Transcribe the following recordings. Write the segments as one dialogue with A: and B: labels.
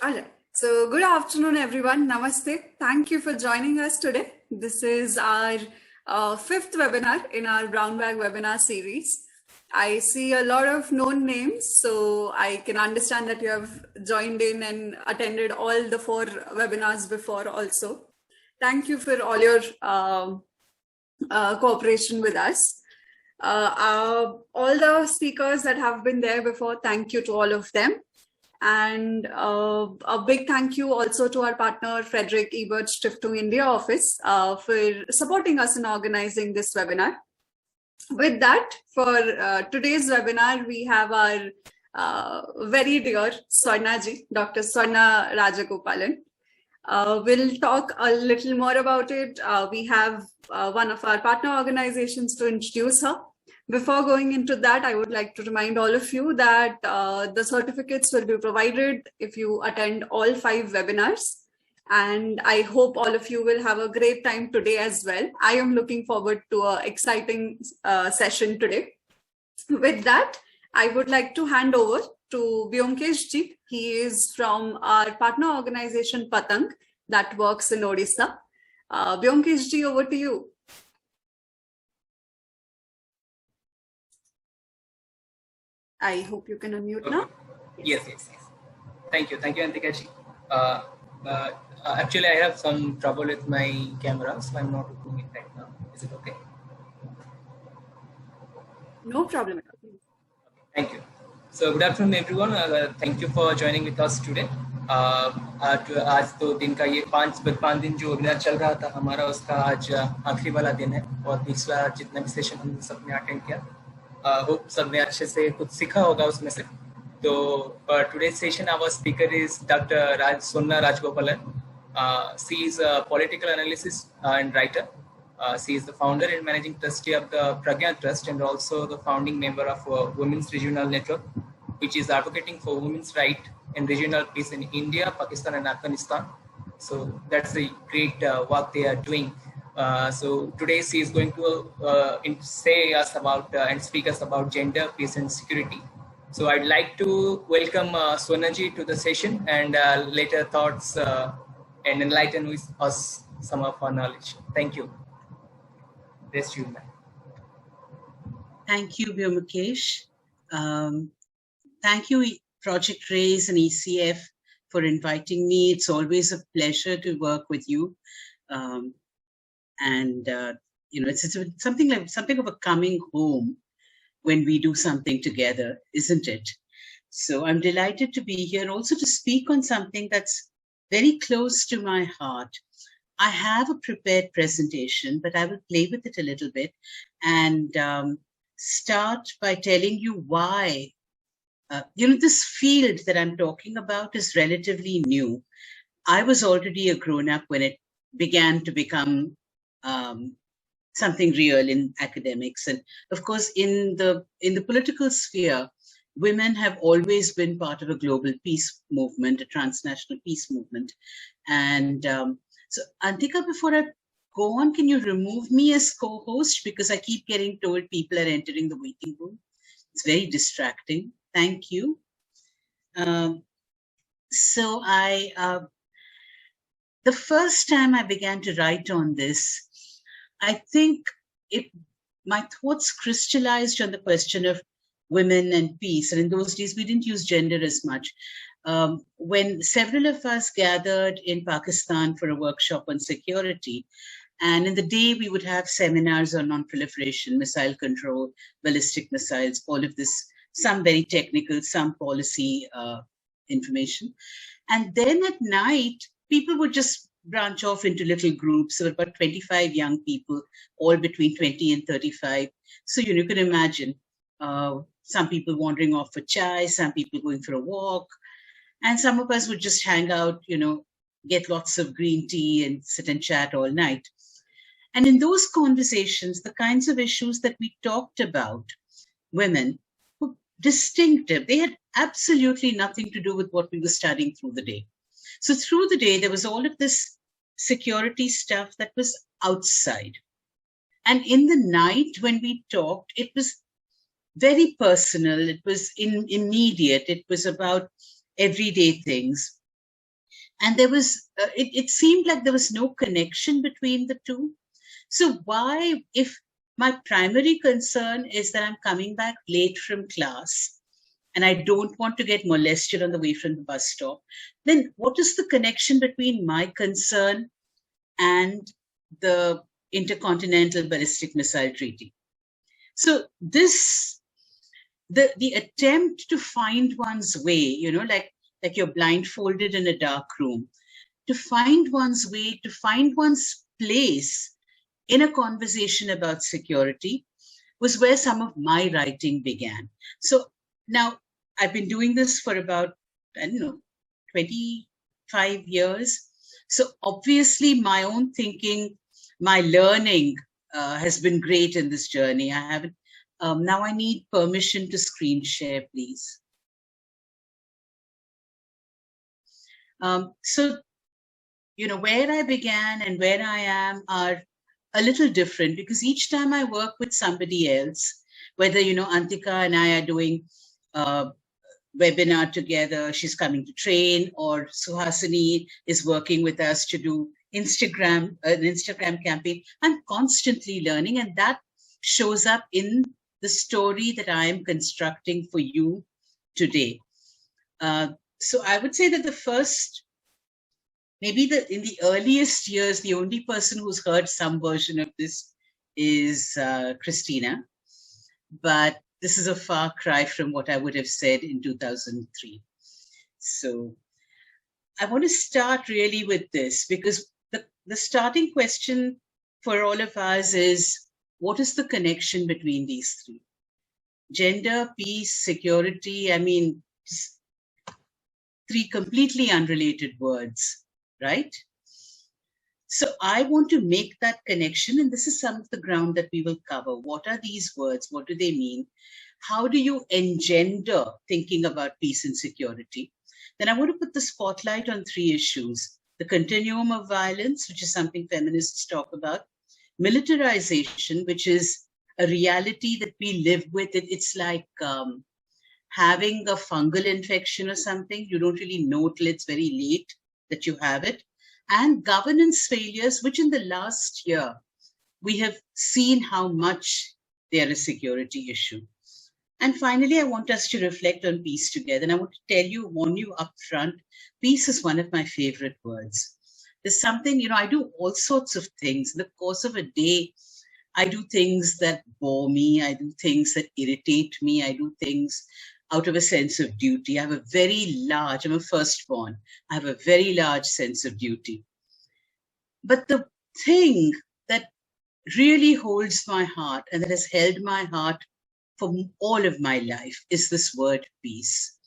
A: All right. So, good afternoon, everyone. Namaste. Thank you for joining us today. This is our fifth webinar in our Brown Bag webinar series. I see a lot of known names, so I can understand that you have joined in and attended all the four webinars before also. Thank you for all your cooperation with us. All the speakers that have been there before, thank you to all of them. And a big thank you also to our partner, Friedrich-Ebert-Stiftung India office for supporting us in organizing this webinar. With that, for today's webinar, we have our very dear Swarna ji, Dr. Swarna Rajagopalan. We'll talk a little more about it. We have one of our partner organizations to introduce her. Before going into that, I would like to remind all of you that the certificates will be provided if you attend all 5 webinars. And I hope all of you will have a great time today as well. I am looking forward to an exciting session today. With that, I would like to hand over to Vyomkesh ji. He is from our partner organization Patang that works in Odisha. Vyomkesh ji, over to you. I hope you can unmute now.
B: Yes. Thank you, Antika ji. Actually, I have some trouble with my camera, so I'm not opening it right now. Is it okay?
A: No problem at all.
B: Thank you. So good afternoon, everyone. Thank you for joining with us today. आज तो दिन का ये 5 दिन जो webinar चल रहा था हमारा, उसका आज आखिरी वाला दिन है और तीसरा जितना भी सेशन हम सबने अटेंड किया, होप सबने अच्छे से कुछ सीखा होगा उसमें से. तो today's session our speaker is Dr. Swarna Rajagopalan. She is a political analyst and writer. She is the founder and managing trustee of the Prajnya Trust and also the founding member of Women's Regional Network, which is advocating for women's rights and regional peace in India, Pakistan and Afghanistan. So that's a great work they are doing. So today she is going to say us about and speak us about gender, peace and security. So I'd like to welcome Swarna ji to the session and later thoughts and enlighten with us some of our knowledge. Thank you. Rest you, ma'am.
C: Thank you, Vyomkesh. Thank you, Project RAISE and ECF, for inviting me. It's always a pleasure to work with you. It's something of a coming home when we do something together, isn't it? So I'm delighted to be here and also to speak on something that's very close to my heart. I have a prepared presentation, but I will play with it a little bit and start by telling you why. This field that I'm talking about is relatively new. I was already a grown-up when it began to become something real in academics. And of course, in the political sphere, women have always been part of a global peace movement, a transnational peace movement. And so, Antika, before I go on, can you remove me as co-host? Because I keep getting told people are entering the waiting room. It's very distracting. Thank you. The first time I began to write on this, I think my thoughts crystallized on the question of women and peace. And in those days, we didn't use gender as much. When several of us gathered in Pakistan for a workshop on security, and in the day we would have seminars on non-proliferation, missile control, ballistic missiles, all of this, some very technical, some policy information. And then at night, people would just branch off into little groups. There were about 25 young people, all between 20 and 35. So you can imagine some people wandering off for chai, some people going for a walk, and some of us would just hang out, get lots of green tea and sit and chat all night. And in those conversations, the kinds of issues that we talked about, women, were distinctive. They had absolutely nothing to do with what we were studying through the day. So through the day, there was all of this security stuff that was outside. And in the night, when we talked, it was very personal. It was immediate. It was about everyday things. And there was, it seemed like there was no connection between the two. So why, if my primary concern is that I'm coming back late from class and I don't want to get molested on the way from the bus stop, then what is the connection between my concern and the Intercontinental Ballistic Missile Treaty? So this, the attempt to find one's way, you know, like you're blindfolded in a dark room, to find one's way, to find one's place in a conversation about security, was where some of my writing began. So now I've been doing this for about, I don't know, 25 years. So obviously my own thinking, my learning has been great in this journey. I haven't, now I need permission to screen share, please. So, you know, where I began and where I am are a little different, because each time I work with somebody else, whether, you know, Antika and I are doing a webinar together, she's coming to train, or Suhasini is working with us to do an Instagram campaign, I'm constantly learning, and that shows up in the story that I am constructing for you today. So I would say that the first, maybe in the earliest years, the only person who's heard some version of this is Christina. But this is a far cry from what I would have said in 2003. So I want to start really with this, because the starting question for all of us is, what is the connection between these three? Gender, peace, security, I mean, three completely unrelated words, right? So I want to make that connection, and this is some of the ground that we will cover. What are these words? What do they mean? How do you engender thinking about peace and security? Then I want to put the spotlight on three issues: the continuum of violence, which is something feminists talk about; militarization, which is a reality that we live with. It's like having a fungal infection or something. You don't really know till it's very late that you have it. And governance failures, which in the last year, we have seen how much they are a security issue. And finally, I want us to reflect on peace together. And I want to warn you up front, peace is one of my favorite words. There's something, you know, I do all sorts of things. In the course of a day, I do things that bore me. I do things that irritate me. I do things out of a sense of duty. I have a very large, I'm a firstborn. I have a very large sense of duty. But the thing that really holds my heart and that has held my heart for all of my life is this word peace.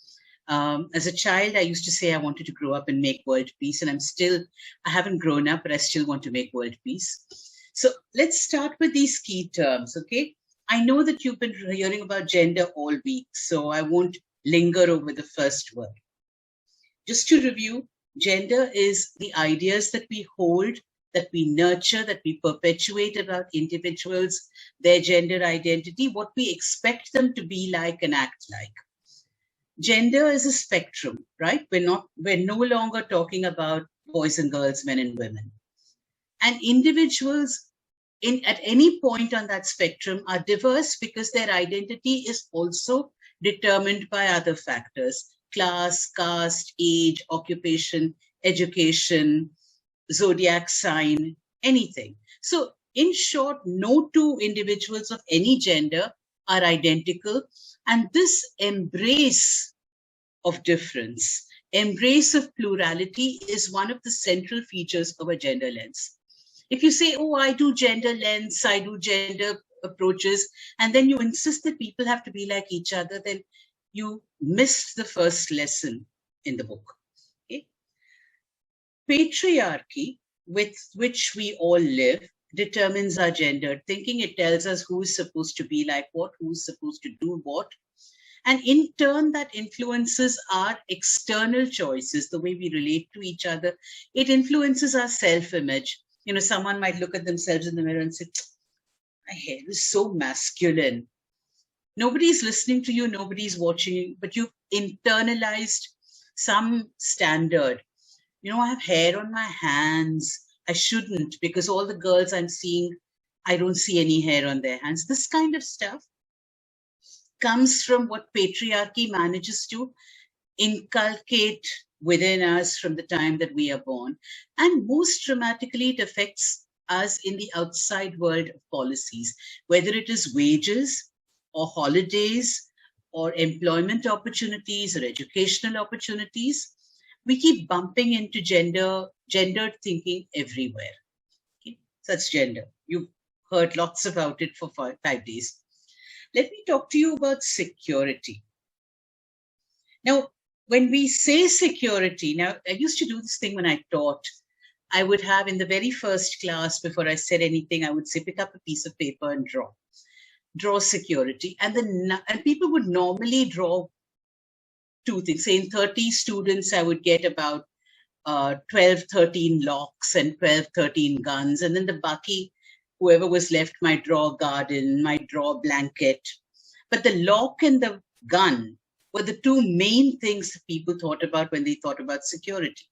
C: As a child, I used to say I wanted to grow up and make world peace, and I haven't grown up, but I still want to make world peace. So let's start with these key terms, okay? I know that you've been hearing about gender all week, so I won't linger over the first word. Just to review, gender is the ideas that we hold, that we nurture, that we perpetuate about individuals, their gender identity, what we expect them to be like and act like. Gender is a spectrum, right? We're no longer talking about boys and girls, men and women. And individuals at any point on that spectrum are diverse because their identity is also determined by other factors: class, caste, age, occupation, education, zodiac sign, anything. So in short, no two individuals of any gender are identical. And this embrace of difference, embrace of plurality, is one of the central features of a gender lens. If you say, oh, I do gender lens, I do gender approaches, and then you insist that people have to be like each other, then you missed the first lesson in the book. Okay? Patriarchy, with which we all live, determines our gender thinking. It tells us who is supposed to be like what, who is supposed to do what. And in turn, that influences our external choices, the way we relate to each other. It influences our self-image. You know, someone might look at themselves in the mirror and say, my hair is so masculine. Nobody's listening to you, nobody's watching you, but you've internalized some standard. I have hair on my hands. I shouldn't, because all the girls I'm seeing, I don't see any hair on their hands. This kind of stuff comes from what patriarchy manages to inculcate within us from the time that we are born. And most dramatically, it affects us in the outside world of policies, whether it is wages or holidays or employment opportunities or educational opportunities. We keep bumping into gendered thinking everywhere. Okay? So that's gender. You've heard lots about it for 5 days. Let me talk to you about security. Now, when we say security, now I used to do this thing when I taught. I would have in the very first class, before I said anything, I would say, pick up a piece of paper and draw security. And people would normally draw two things. Say in 30 students, I would get about 12, 13 locks and 12, 13 guns. And then the baki, whoever was left, might draw a garden, might draw a blanket. But the lock and the gun were the two main things that people thought about when they thought about security.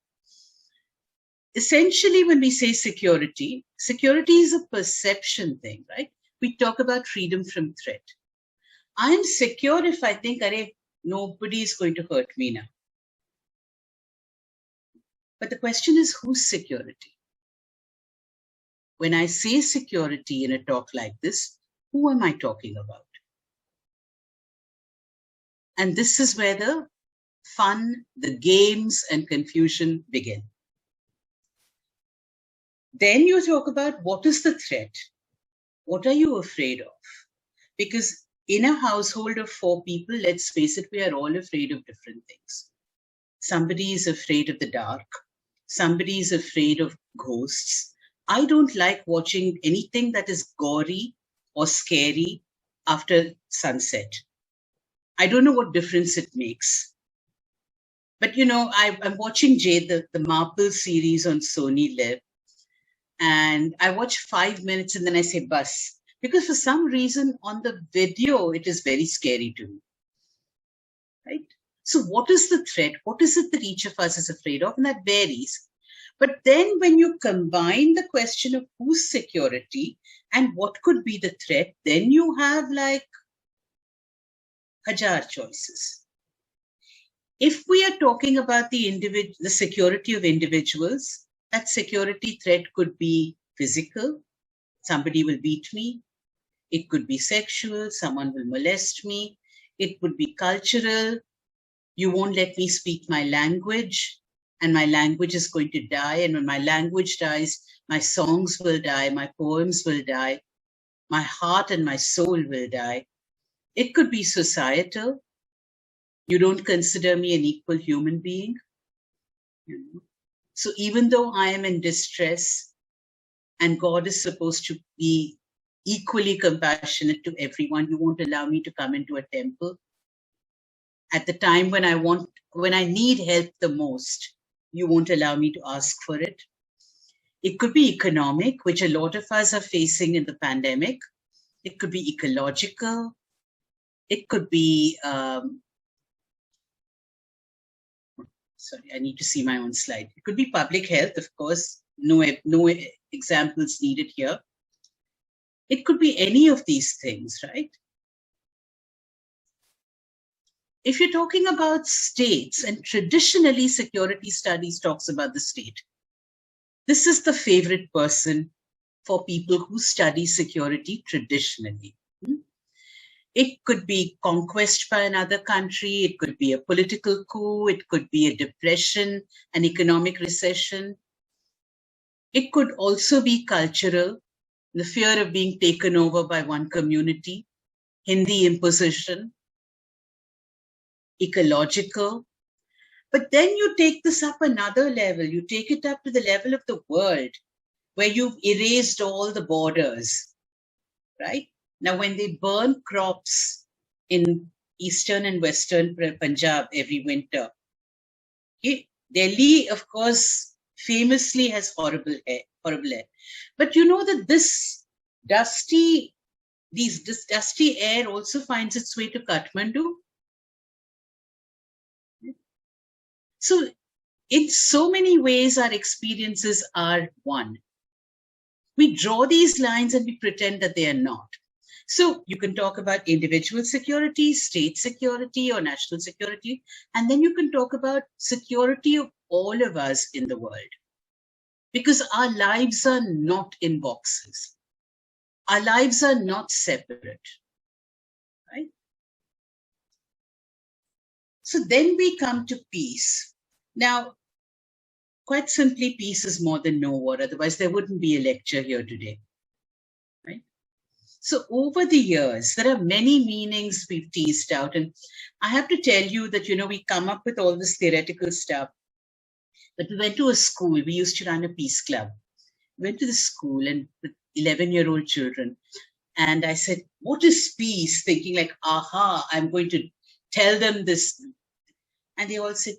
C: Essentially, when we say security, security is a perception thing, right? We talk about freedom from threat. I'm secure if I think, nobody is going to hurt me now. But the question is, whose security? When I say security in a talk like this, who am I talking about? And this is where the fun, the games, and confusion begin. Then you talk about what is the threat? What are you afraid of? Because in a household of 4 people, let's face it, we are all afraid of different things. Somebody is afraid of the dark. Somebody is afraid of ghosts. I don't like watching anything that is gory or scary after sunset. I don't know what difference it makes. But, I'm watching Jade, the Marple series on Sony Live. And I watch 5 minutes and then I say, bus. Because for some reason on the video, it is very scary to me. Right? So what is the threat? What is it that each of us is afraid of? And that varies. But then when you combine the question of whose security and what could be the threat, then you have like 1,000 choices. If we are talking about the security of individuals, that security threat could be physical. Somebody will beat me. It could be sexual. Someone will molest me. It would be cultural. You won't let me speak my language, and my language is going to die. And when my language dies, my songs will die. My poems will die. My heart and my soul will die. It could be societal. You don't consider me an equal human being. So even though I am in distress and God is supposed to be equally compassionate to everyone, you won't allow me to come into a temple. At the time when I need help the most, you won't allow me to ask for it. It could be economic, which a lot of us are facing in the pandemic. It could be ecological. It could be, sorry, I need to see my own slide. It could be public health, of course. No examples needed here. It could be any of these things, right? If you're talking about states, and traditionally security studies talks about the state, this is the favorite person for people who study security traditionally. It could be conquest by another country. It could be a political coup. It could be a depression, an economic recession. It could also be cultural, the fear of being taken over by one community, Hindi imposition, ecological. But then you take this up another level. You take it up to the level of the world, where you've erased all the borders, right? Now, when they burn crops in eastern and western Punjab every winter, Delhi, of course, famously has horrible air. But you know that this dusty air also finds its way to Kathmandu. So in so many ways, our experiences are one. We draw these lines and we pretend that they are not. So you can talk about individual security, state security, or national security, and then you can talk about security of all of us in the world. Because our lives are not in boxes. Our lives are not separate, right? So then we come to peace. Now, quite simply, peace is more than no war. Otherwise, there wouldn't be a lecture here today, right? So over the years, there are many meanings we've teased out. And I have to tell you that, we come up with all this theoretical stuff. But we went to a school. We used to run a peace club. We went to the school and with 11-year-old children. And I said, what is peace? Thinking like, aha, I'm going to tell them this. And they all said,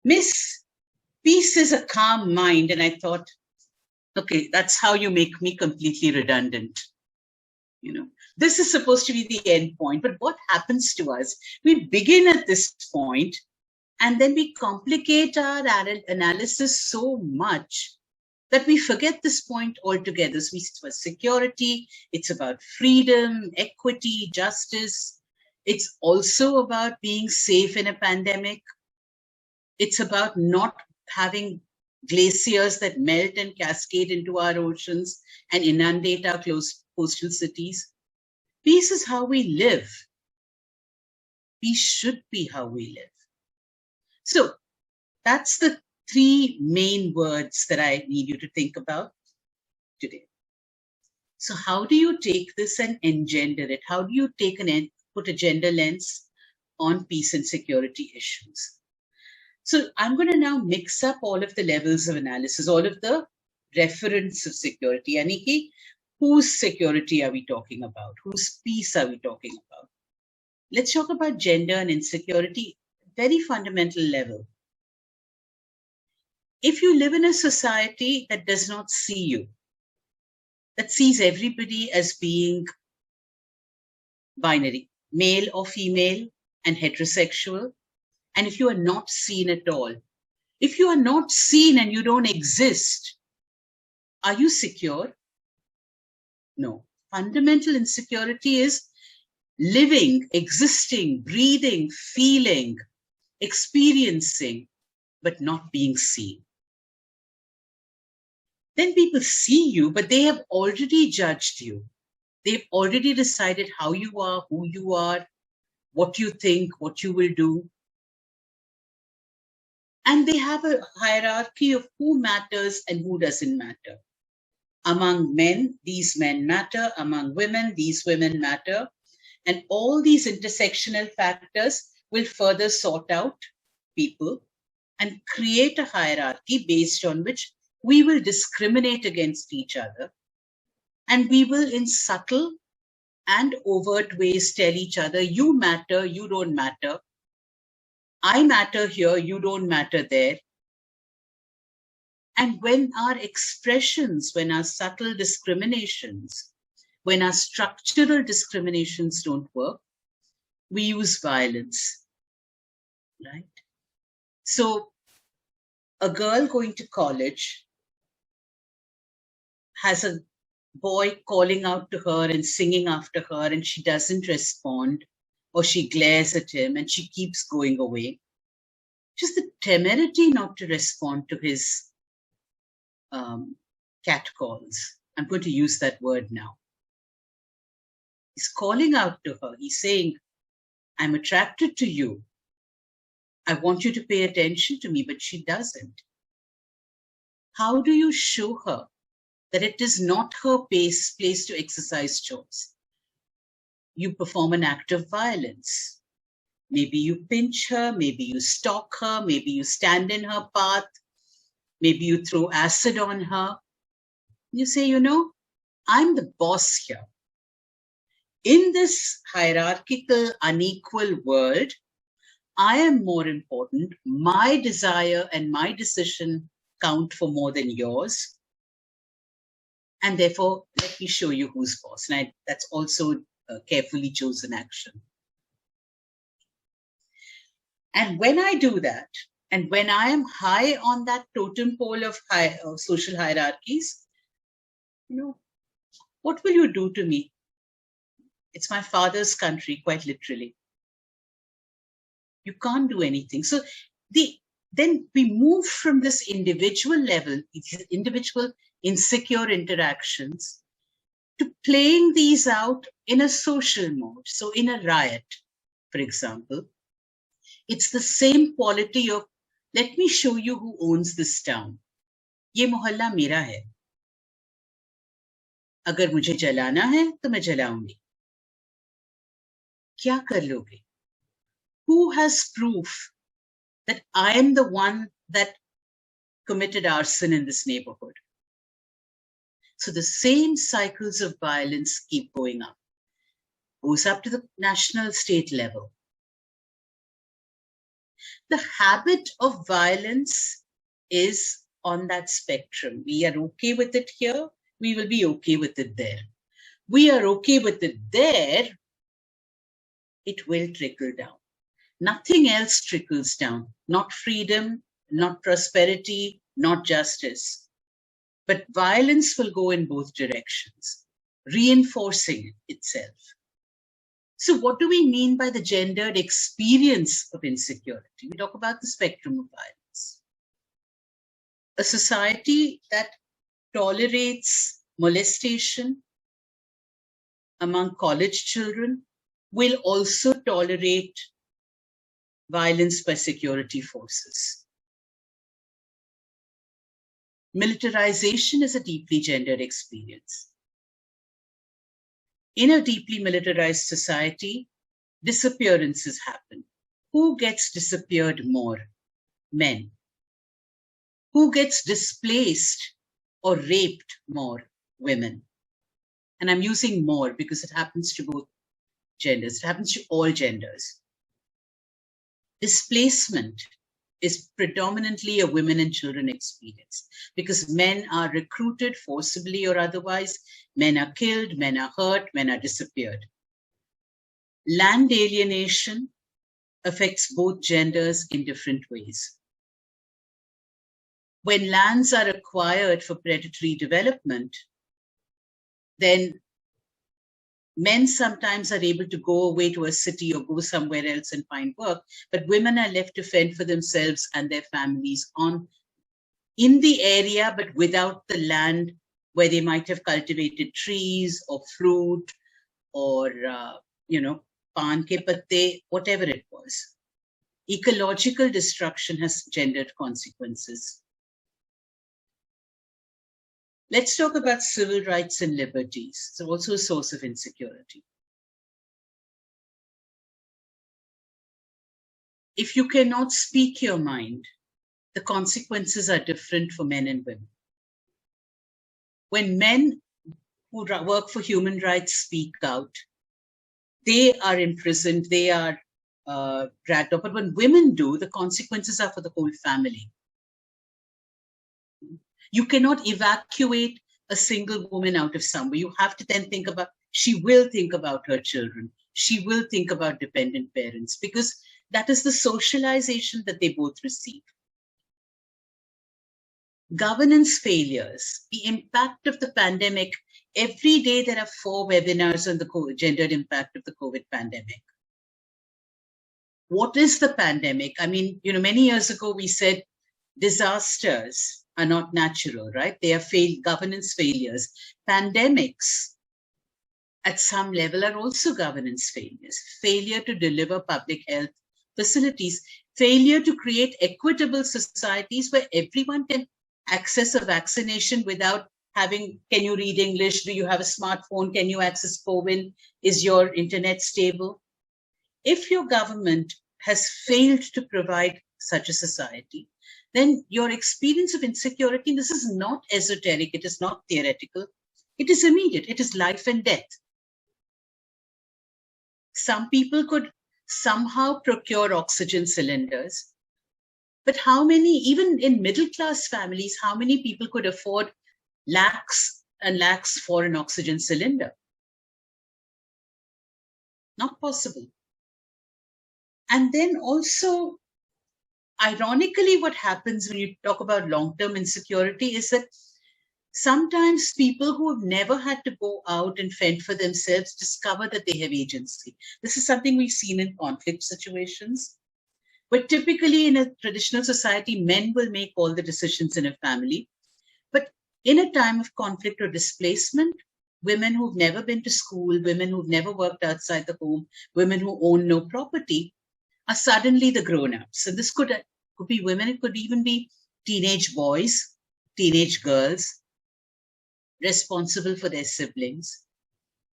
C: Miss, peace is a calm mind. And I thought, okay, that's how you make me completely redundant. This is supposed to be the end point. But what happens to us? We begin at this point, and then we complicate our analysis so much that we forget this point altogether. So it's about security, it's about freedom, equity, justice. It's also about being safe in a pandemic. It's about not having glaciers that melt and cascade into our oceans and inundate our coastal cities. Peace is how we live. Peace should be how we live. So that's the three main words that I need you to think about today. So how do you take this and engender it? How do you put a gender lens on peace and security issues? So I'm going to now mix up all of the levels of analysis, all of the reference of security. Aniki, whose security are we talking about? Whose peace are we talking about? Let's talk about gender and insecurity, very fundamental level. If you live in a society that does not see you, that sees everybody as being binary, male or female and heterosexual, and if you are not seen at all, if you are not seen and you don't exist, are you secure? No. Fundamental insecurity is living, existing, breathing, feeling, experiencing, but not being seen. Then people see you, but they have already judged you. They've already decided how you are, who you are, what you think, what you will do. And they have a hierarchy of who matters and who doesn't matter. Among men, these men matter. Among women, these women matter. And all these intersectional factors will further sort out people and create a hierarchy based on which we will discriminate against each other. And we will, in subtle and overt ways, tell each other, you matter, you don't matter. I matter here, you don't matter there. And when our expressions, when our subtle discriminations, when our structural discriminations don't work, we use violence, right? So a girl going to college has a boy calling out to her and singing after her, and she doesn't respond, or she glares at him and she keeps going away. Just the temerity not to respond to his catcalls. I'm going to use that word now. He's calling out to her. He's saying, I'm attracted to you. I want you to pay attention to me, but she doesn't. How do you show her that it is not her place to exercise choice? You perform an act of violence. Maybe you pinch her, maybe you stalk her, maybe you stand in her path, maybe you throw acid on her. You say, I'm the boss here. In this hierarchical, unequal world, I am more important. My desire and my decision count for more than yours. And therefore, let me show you who's boss. And that's also a carefully chosen action. And when I do that, And when I am high on that totem pole of social hierarchies, what will you do to me? It's my father's country, quite literally. You can't do anything. So then we move from this individual level, individual insecure interactions, to playing these out in a social mode. So in a riot, for example, it's the same quality of, let me show you who owns this town. Ye mohalla mera hai. Agar mujhe jalana hai, to main jalaungi. Kya kar loge? Who has proof that I am the one that committed arson in this neighborhood? So the same cycles of violence keep going up. Goes up to the national state level. The habit of violence is on that spectrum. We are okay with it here. We will be okay with it there. We are okay with it there. It will trickle down. Nothing else trickles down. Not freedom, not prosperity, not justice. But violence will go in both directions, reinforcing itself. So what do we mean by the gendered experience of insecurity? We talk about the spectrum of violence. A society that tolerates molestation among college children will also tolerate violence by security forces. Militarization is a deeply gendered experience. In a deeply militarized society, disappearances happen. Who gets disappeared more? Men. Who gets displaced or raped more? Women. And I'm using more because it happens to both genders. It happens to all genders. Displacement is predominantly a women and children experience because men are recruited forcibly or otherwise. Men are killed, men are hurt, men are disappeared. Land alienation affects both genders in different ways. When lands are acquired for predatory development, then men sometimes are able to go away to a city or go somewhere else and find work, but women are left to fend for themselves and their families in the area, but without the land where they might have cultivated trees or fruit or, paan ke patte, whatever it was. Ecological destruction has gendered consequences. Let's talk about civil rights and liberties. It's also a source of insecurity. If you cannot speak your mind, the consequences are different for men and women. When men who work for human rights speak out, they are imprisoned, they are dragged up. But when women do, the consequences are for the whole family. You cannot evacuate a single woman out of somewhere. You have to then think about, she will think about her children. She will think about dependent parents because that is the socialization that they both receive. Governance failures, the impact of the pandemic. Every day there are 4 webinars on the gendered impact of the COVID pandemic. What is the pandemic? I mean, many years ago we said disasters are not natural, right? They are governance failures. Pandemics at some level are also governance failures. Failure to deliver public health facilities, failure to create equitable societies where everyone can access a vaccination without having, can you read English? Do you have a smartphone? Can you access COVID? Is your internet stable? If your government has failed to provide such a society, then your experience of insecurity, this is not esoteric, it is not theoretical, it is immediate, it is life and death. Some people could somehow procure oxygen cylinders, but how many, even in middle-class families, how many people could afford lakhs and lakhs for an oxygen cylinder? Not possible. And then also, ironically, what happens when you talk about long-term insecurity is that sometimes people who have never had to go out and fend for themselves discover that they have agency. This is something we've seen in conflict situations, where typically in a traditional society, men will make all the decisions in a family. But in a time of conflict or displacement, women who've never been to school, women who've never worked outside the home, women who own no property, are suddenly the grown-ups. And this could be women, it could even be teenage boys, teenage girls, responsible for their siblings.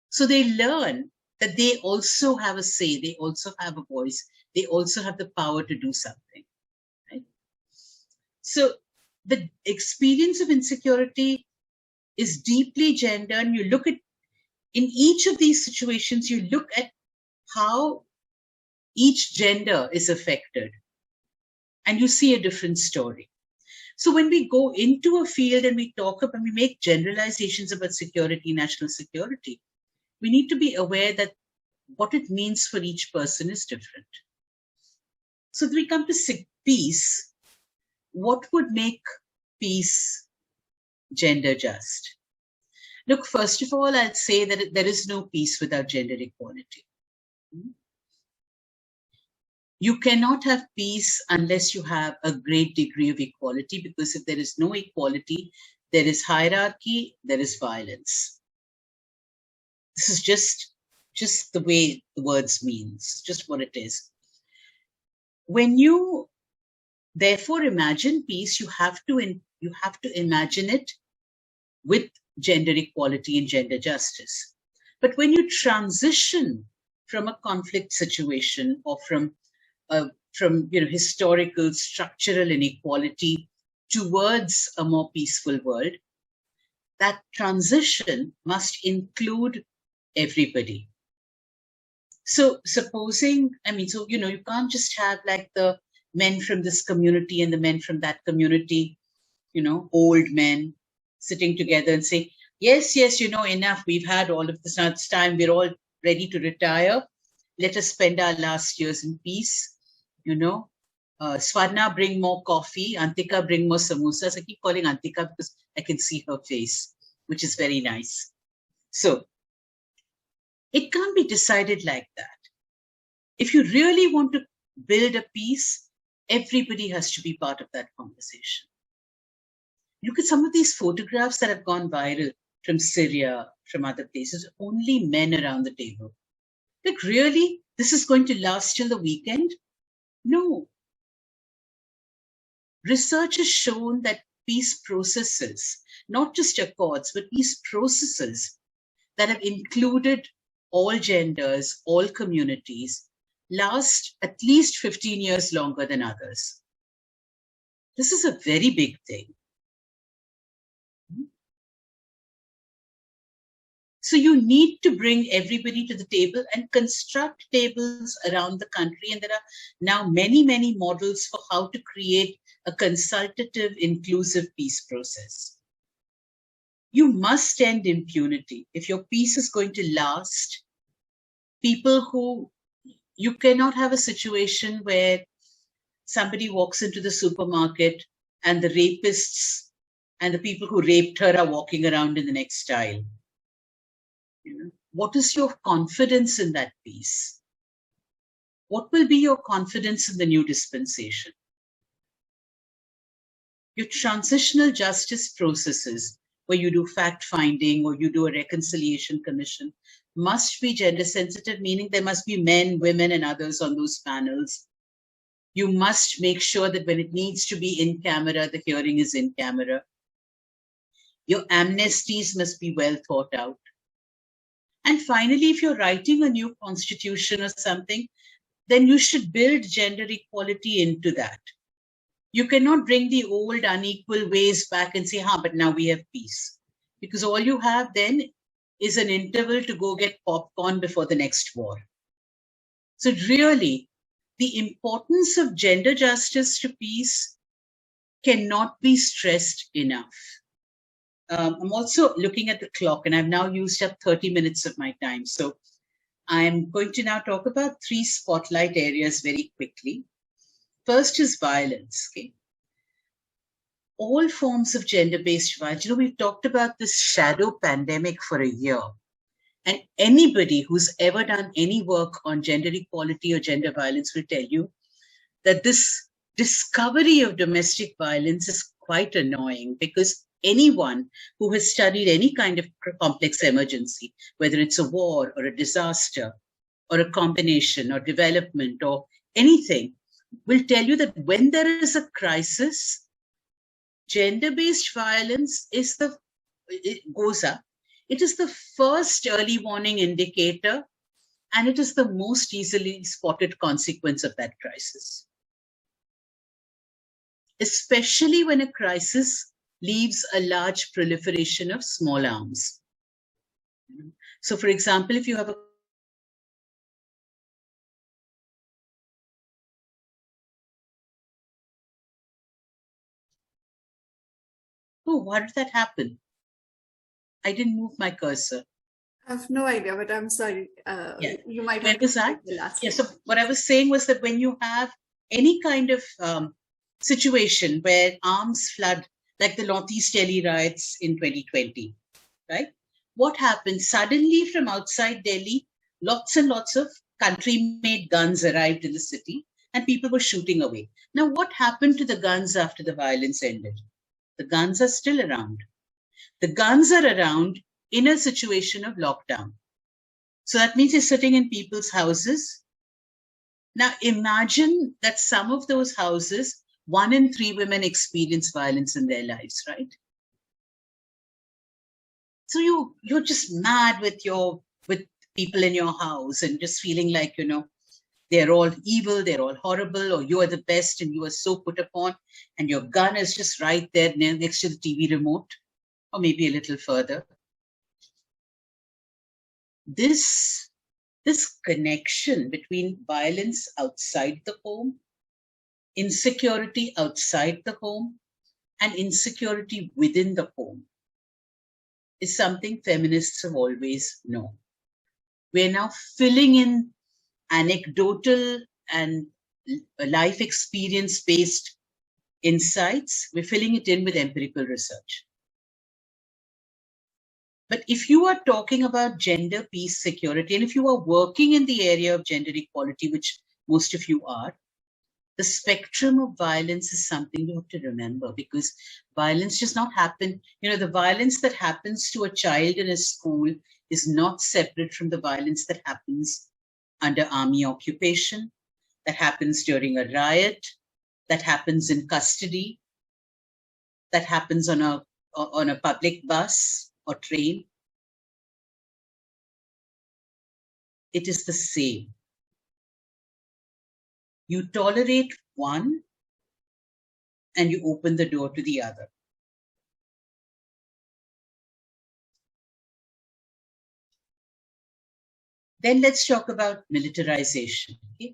C: So they learn that they also have a say, they also have a voice, they also have the power to do something, right? So the experience of insecurity is deeply gender, and you look at, in each of these situations, you look at how each gender is affected, and you see a different story. So when we go into a field and we talk about, we make generalizations about security, national security, we need to be aware that what it means for each person is different. So when we come to peace, what would make peace gender just? Look, first of all, I'd say that there is no peace without gender equality. You cannot have peace unless you have a great degree of equality, because if there is no equality, there is hierarchy, there is violence. This is just the way the words means, just what it is. When you therefore imagine peace, you have to imagine it with gender equality and gender justice. But when you transition from a conflict situation or from historical structural inequality towards a more peaceful world, that transition must include everybody. So supposing, you can't just have like the men from this community and the men from that community, old men sitting together and say, yes, enough, we've had all of this, now it's time, we're all ready to retire. Let us spend our last years in peace. Swarna, bring more coffee. Antika, bring more samosas. I keep calling Antika because I can see her face, which is very nice. So it can't be decided like that. If you really want to build a peace, everybody has to be part of that conversation. Look at some of these photographs that have gone viral from Syria, from other places, only men around the table. Like, really, this is going to last till the weekend? No. Research has shown that peace processes, not just accords, but peace processes that have included all genders, all communities, last at least 15 years longer than others. This is a very big thing. So you need to bring everybody to the table and construct tables around the country. And there are now many, many models for how to create a consultative, inclusive peace process. You must end impunity. If your peace is going to last, you cannot have a situation where somebody walks into the supermarket and the rapists and the people who raped her are walking around in the next aisle. What is your confidence in that peace? What will be your confidence in the new dispensation? Your transitional justice processes, where you do fact-finding or you do a reconciliation commission, must be gender sensitive, meaning there must be men, women, and others on those panels. You must make sure that when it needs to be in camera, the hearing is in camera. Your amnesties must be well thought out. And finally, if you're writing a new constitution or something, then you should build gender equality into that. You cannot bring the old unequal ways back and say, but now we have peace. Because all you have then is an interval to go get popcorn before the next war. So really, the importance of gender justice to peace cannot be stressed enough. I'm also looking at the clock, and I've now used up 30 minutes of my time. So I'm going to now talk about 3 spotlight areas very quickly. First is violence. Okay? All forms of gender-based violence. We've talked about this shadow pandemic for a year. And anybody who's ever done any work on gender equality or gender violence will tell you that this discovery of domestic violence is quite annoying, because anyone who has studied any kind of complex emergency, whether it's a war or a disaster or a combination or development or anything, will tell you that when there is a crisis, gender-based violence goes up. It is the first early warning indicator, and it is the most easily spotted consequence of that crisis. Especially when a crisis leaves a large proliferation of small arms. So, for example, if you have a oh, why did that happen? I didn't move my cursor.
A: I have no idea, but I'm sorry. You might
C: Where was that?
A: The last
C: so what I was saying was that when you have any kind of situation where arms flood, like the Northeast Delhi riots in 2020, right? What happened? Suddenly from outside Delhi, lots and lots of country-made guns arrived in the city and people were shooting away. Now, what happened to the guns after the violence ended? The guns are still around. The guns are around in a situation of lockdown. So that means they're sitting in people's houses. Now imagine that some of those houses, 1 in 3 women experience violence in their lives, right? So you're just mad with people in your house and just feeling like, they're all evil, they're all horrible, or you are the best and you are so put upon, and your gun is just right there next to the TV remote, or maybe a little further. This connection between violence outside the home, insecurity outside the home, and insecurity within the home is something feminists have always known. We're now filling in anecdotal and life experience-based insights. We're filling it in with empirical research. But if you are talking about gender, peace, security, and if you are working in the area of gender equality, which most of you are, the spectrum of violence is something you have to remember, because violence does not happen. The violence that happens to a child in a school is not separate from the violence that happens under army occupation, that happens during a riot, that happens in custody, that happens on a public bus or train. It is the same. You tolerate one and you open the door to the other. Then let's talk about militarization. Okay?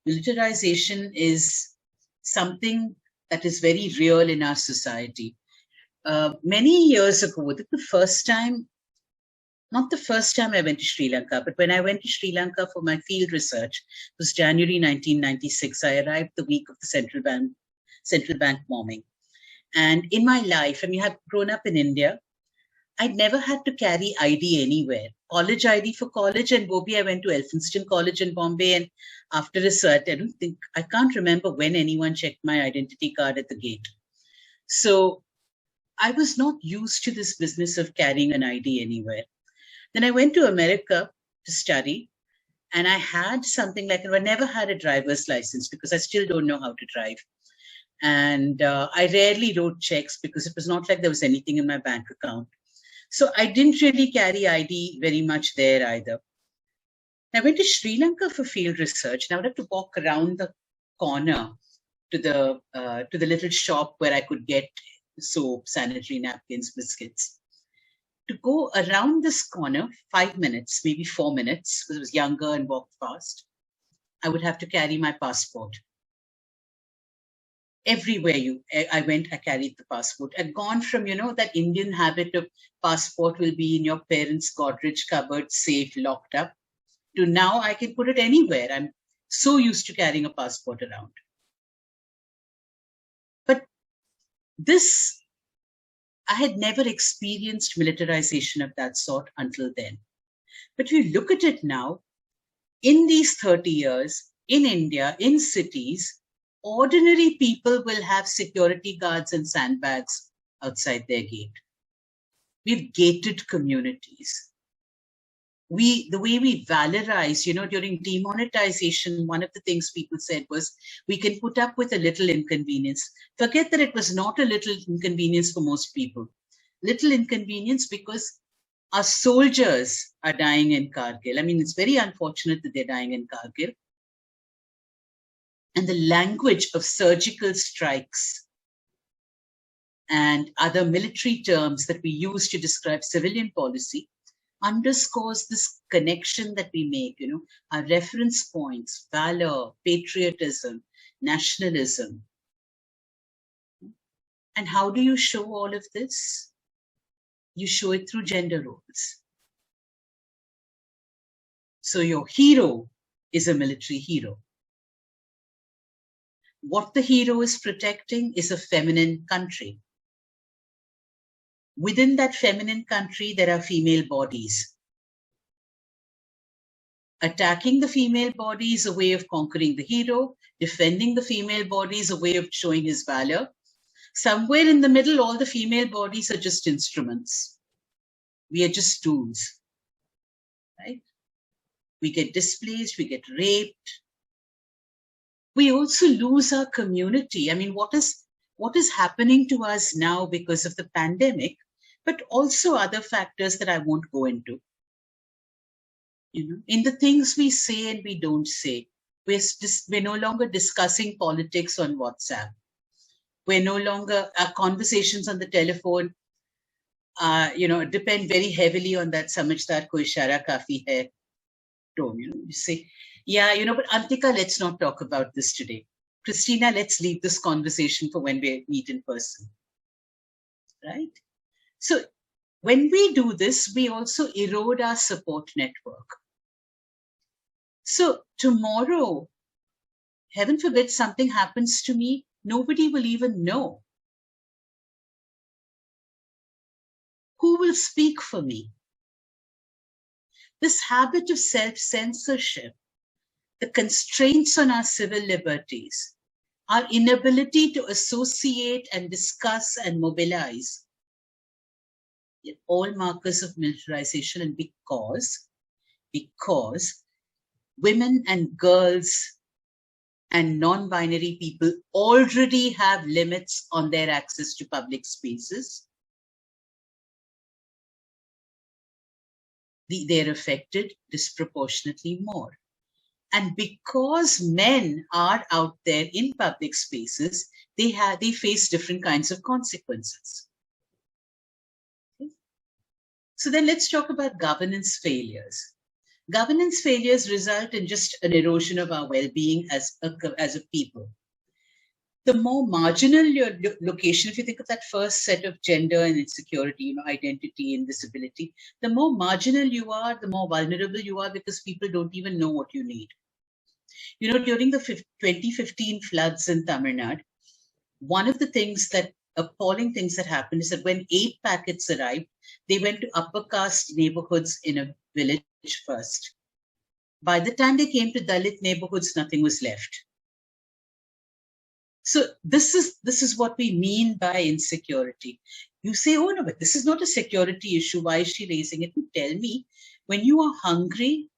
C: Militarization is something that is very real in our society. Many years ago, not the first time I went to Sri Lanka, but when I went to Sri Lanka for my field research, it was January 1996. I arrived the week of the central bank bombing. And in my life, I've grown up in India, I'd never had to carry ID anywhere. College ID for college, and Bombay, I went to Elphinstone College in Bombay, and after research, I can't remember when anyone checked my identity card at the gate. So I was not used to this business of carrying an ID anywhere. Then I went to America to study, and I had something like, I never had a driver's license because I still don't know how to drive. And I rarely wrote checks because it was not like there was anything in my bank account. So I didn't really carry ID very much there either. I went to Sri Lanka for field research, and I would have to walk around the corner to the little shop where I could get soap, sanitary napkins, biscuits. To go around this corner, 5 minutes, maybe 4 minutes, because I was younger and walked fast, I would have to carry my passport. Everywhere I went, I carried the passport. I'd gone from, that Indian habit of passport will be in your parents' Godrej cupboard, safe, locked up, to now I can put it anywhere. I'm so used to carrying a passport around. This, I had never experienced militarization of that sort until then. But if you look at it now, in these 30 years, in India, in cities, ordinary people will have security guards and sandbags outside their gate. We've gated communities. The way we valorize, during demonetization, one of the things people said was, we can put up with a little inconvenience. Forget that it was not a little inconvenience for most people. Little inconvenience because our soldiers are dying in Kargil. I mean, it's very unfortunate that they're dying in Kargil. And the language of surgical strikes and other military terms that we use to describe civilian policy underscores this connection that we make, our reference points, valor, patriotism, nationalism. And how do you show all of this? You show it through gender roles. So your hero is a military hero. What the hero is protecting is a feminine country. Within that feminine country, there are female bodies. Attacking the female body is a way of conquering the hero. Defending the female body is a way of showing his valor. Somewhere in the middle, all the female bodies are just instruments. We are just tools, right? We get displaced, we get raped. We also lose our community. I mean, what is happening to us now because of the pandemic, but also other factors that I won't go into. In the things we say and we don't say, we're no longer discussing politics on WhatsApp. We're no longer, our conversations on the telephone, depend very heavily on that samajhdar ko ishara kafi hai tone. You say, yeah, but Antika, let's not talk about this today. Christina, let's leave this conversation for when we meet in person, right? So when we do this, we also erode our support network. So tomorrow, heaven forbid, something happens to me, nobody will even know. Who will speak for me? This habit of self-censorship, the constraints on our civil liberties, our inability to associate and discuss and mobilize, all markers of militarization. And because women and girls and non-binary people already have limits on their access to public spaces, they're affected disproportionately more. And because men are out there in public spaces, they face different kinds of consequences. Okay. So then let's talk about governance failures. Governance failures result in just an erosion of our well-being as a people. The more marginal your location, if you think of that first set of gender and insecurity, identity and disability, the more marginal you are, the more vulnerable you are, because people don't even know what you need. During the 2015 floods in Tamil Nadu, one of the appalling things that happened is that when aid packets arrived, they went to upper caste neighborhoods in a village first. By the time they came to Dalit neighborhoods, nothing was left. So this is what we mean by insecurity. You say, oh no, but this is not a security issue. Why is she raising it? Tell me, when you are hungry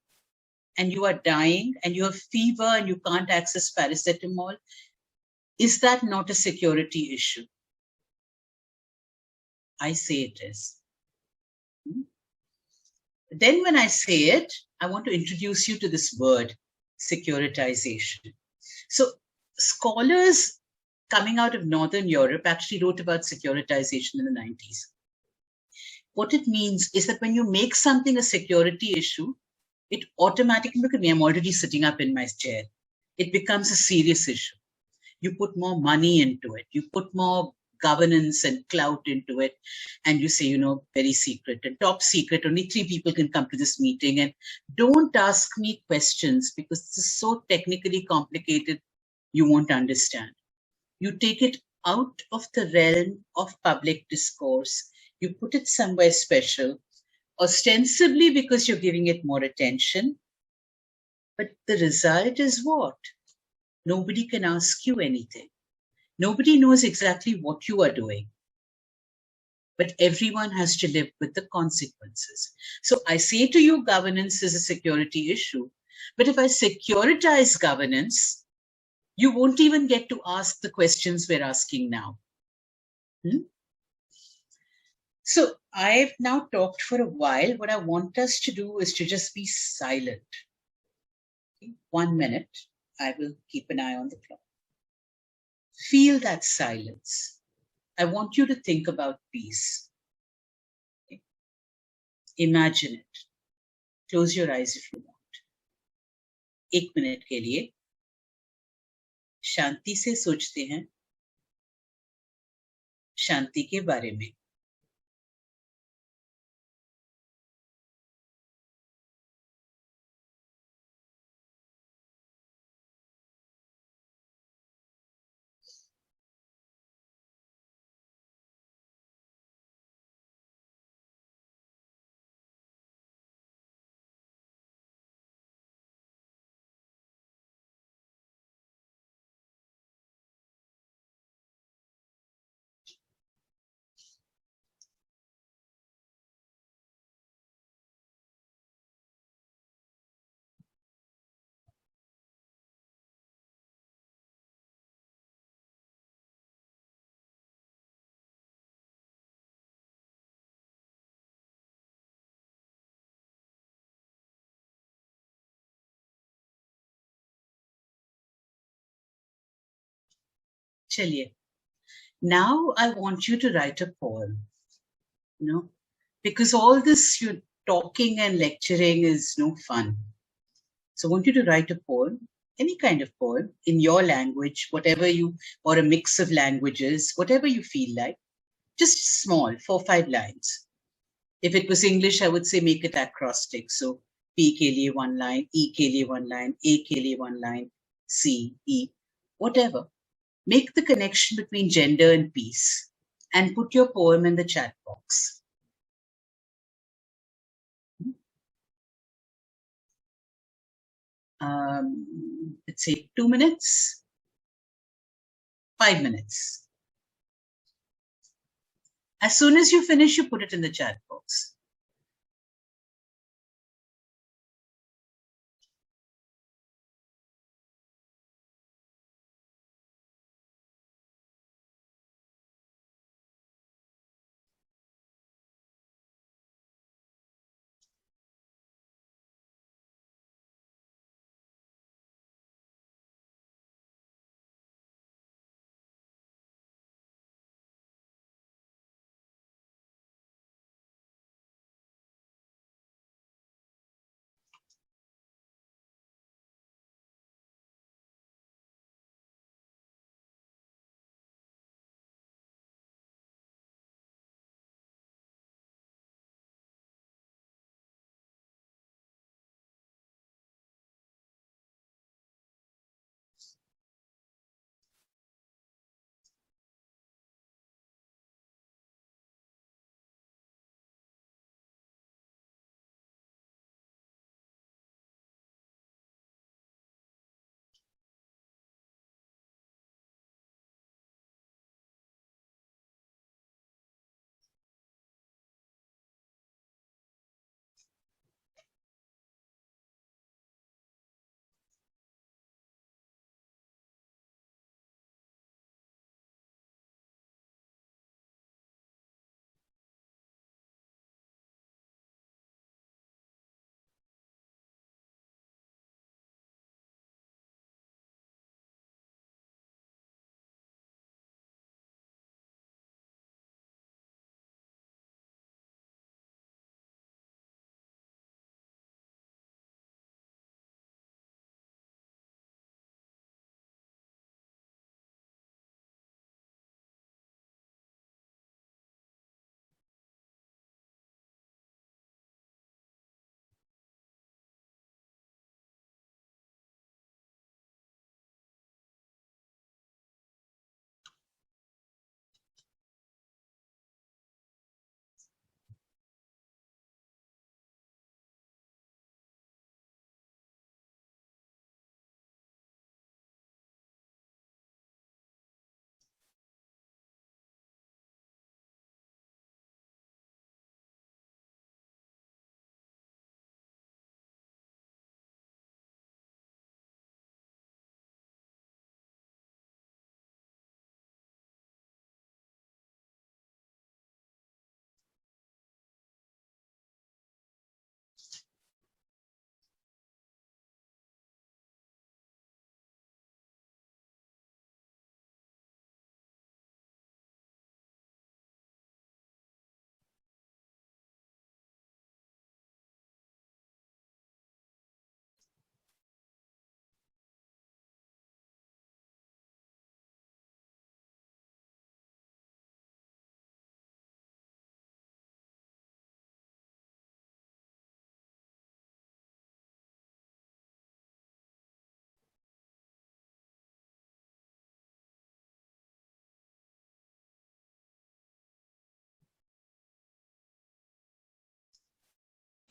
C: and you are dying and you have fever and you can't access paracetamol, is that not a security issue? I say it is. Then when I say it, I want to introduce you to this word, securitization. So scholars coming out of Northern Europe actually wrote about securitization in the 90s. What it means is that when you make something a security issue, it automatically, look at me, I'm already sitting up in my chair. It becomes a serious issue. You put more money into it. You put more governance and clout into it. And you say, very secret and top secret, only 3 people can come to this meeting. And don't ask me questions because this is so technically complicated, you won't understand. You take it out of the realm of public discourse. You put it somewhere special, ostensibly because you're giving it more attention. But the result is what? Nobody can ask you anything. Nobody knows exactly what you are doing. But everyone has to live with the consequences. So I say to you, governance is a security issue. But if I securitize governance, you won't even get to ask the questions we're asking now. So I've now talked for a while. What I want us to do is to just be silent. 1 minute. I will keep an eye on the clock. Feel that silence. I want you to think about peace. Imagine it. Close your eyes if you want. 1 minute के लिए शांति से सोचते हैं शांति के बारे में. चलिए. Now I want you to write a poem. Because all this you talking and lecturing is no fun. So I want you to write a poem, any kind of poem, in your language, whatever you, or a mix of languages, whatever you feel like. Just small, 4 or 5 lines. If it was English, I would say make it acrostic. So P ke liye 1 line, E ke liye 1 line, A ke liye 1 line, C, E, whatever. Make the connection between gender and peace and put your poem in the chat box. Let's say 2 minutes, 5 minutes. As soon as you finish, you put it in the chat box.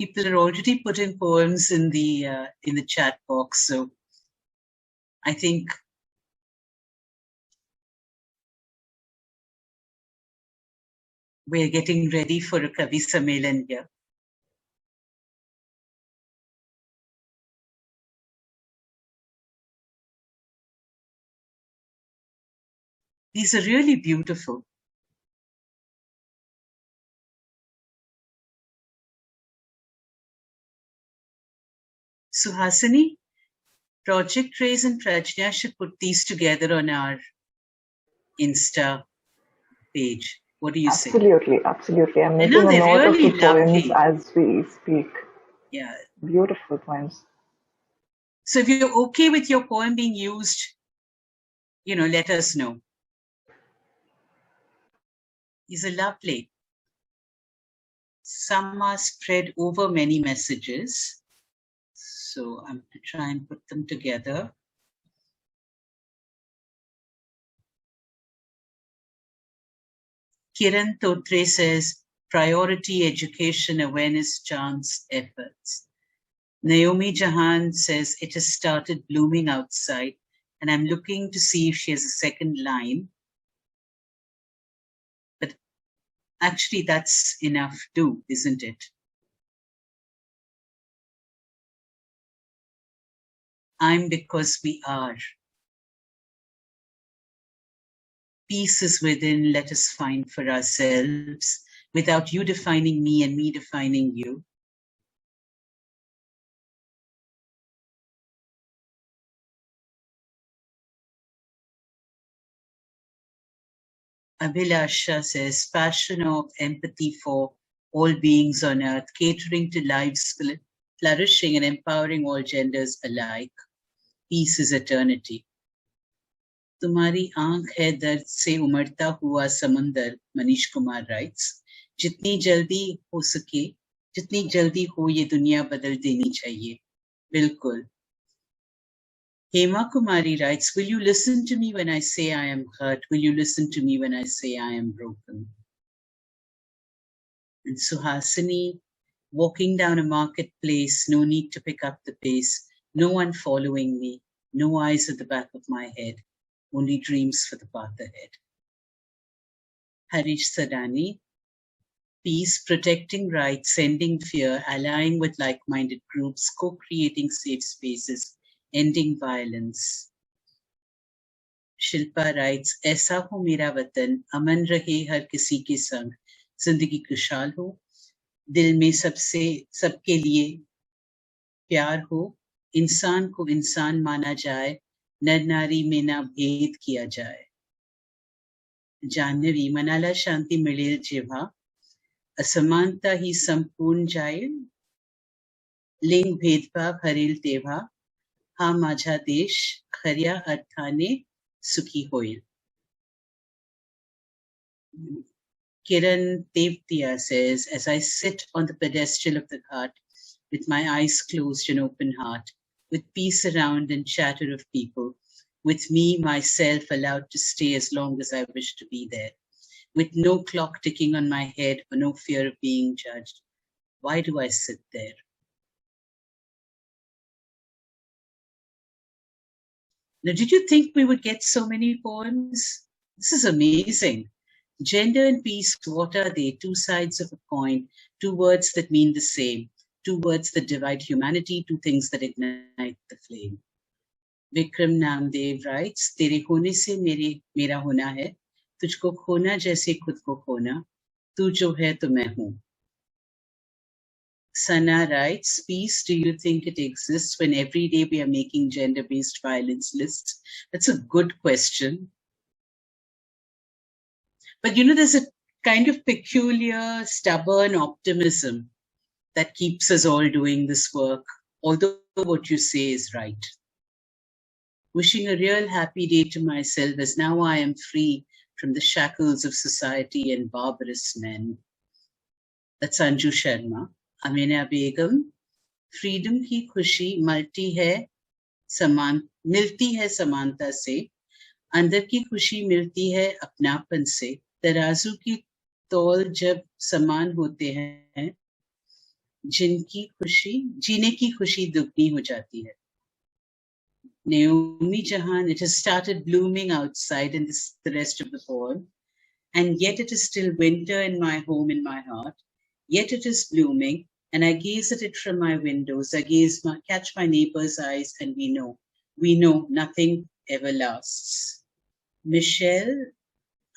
C: People are already putting poems in the chat box, so I think we're getting ready for a Kavi Sammelan here. These are really beautiful. Suhasini, Project Raise and Prajnya should put these together on our Insta page. What do you say?
D: Absolutely, absolutely. I'm making a note of the poems as we speak.
C: Yeah.
D: Beautiful poems.
C: So if you're okay with your poem being used, let us know. These are lovely. Some are spread over many messages. So I'm going to try and put them together. Kiran Totre says, priority education, awareness, chance, efforts. Naomi Jahan says, it has started blooming outside, and I'm looking to see if she has a second line. But actually, that's enough too, isn't it? I'm because we are. Peace is within, let us find for ourselves, without you defining me and me defining you. Abhilasha says, passion of empathy for all beings on earth, catering to lives flourishing and empowering all genders alike. Peace is eternity. तुम्हारी आंख है दर्द से उमड़ता हुआ समंदर, Manish Kumar writes. जितनी जल्दी हो सके, जितनी जल्दी हो ये दुनिया बदल देनी चाहिए. बिल्कुल. Hema Kumari writes, will you listen to me when I say I am hurt? Will you listen to me when I say I am broken? And Suhasini, walking down a marketplace, no need to pick up the pace, no one following me, no eyes at the back of my head, only dreams for the path ahead. Harish Sadani, peace, protecting rights, sending fear, allying with like-minded groups, co-creating safe spaces, ending violence. Shilpa writes, ऐसा हो मेरा वतन, अमन रहे हर किसी के संग, जिंदगी खुशहाल हो, दिल में सबके लिए प्यार हो, इंसान को इंसान माना जाए, नर नारी में ना भेद किया जाए. जाह्नवी, मनाला शांती मिळेल जेव्हा, असमानता ही संपूर्ण जाईल, लिंग भेदभाव हरेल तेव्हा, हा माझा देश खऱ्या अर्थाने सुखी होईल. Kiran Devtiya says, as I sit on the pedestal of the heart, with my eyes closed and open heart, with peace around and chatter of people, with me, myself, allowed to stay as long as I wish to be there, with no clock ticking on my head or no fear of being judged. Why do I sit there? Now, did you think we would get so many poems? This is amazing. Gender and peace, what are they? Two sides of a coin, two words that mean the same, two words that divide humanity, two things that ignite the flame. Vikram Namdev writes, तेरे होने से मेरा होना है, तुझको खोना जैसे खुद को खोना, तू जो है तो मैं हूँ. Sana writes, peace, do you think it exists when every day we are making gender-based violence lists? That's a good question. But there's a kind of peculiar, stubborn optimism that keeps us all doing this work, although what you say is right. Wishing a real happy day to myself as now I am free from the shackles of society and barbarous men. That's Anju Sharma. Amina Begum, freedom की खुशी मिलती है समानता से, अंदर की खुशी मिलती है अपनापन से, तराजू की तौल जब समान होते हैं, जिनकी खुशी जीने की खुशी दुगनी हो जाती है. Naomi Jahan, it has started blooming outside in the rest of the poem, and yet it is still winter in my home, in my heart. Yet it is blooming, and I gaze at it from my windows. I catch my neighbor's eyes, and we know nothing ever lasts. Michelle,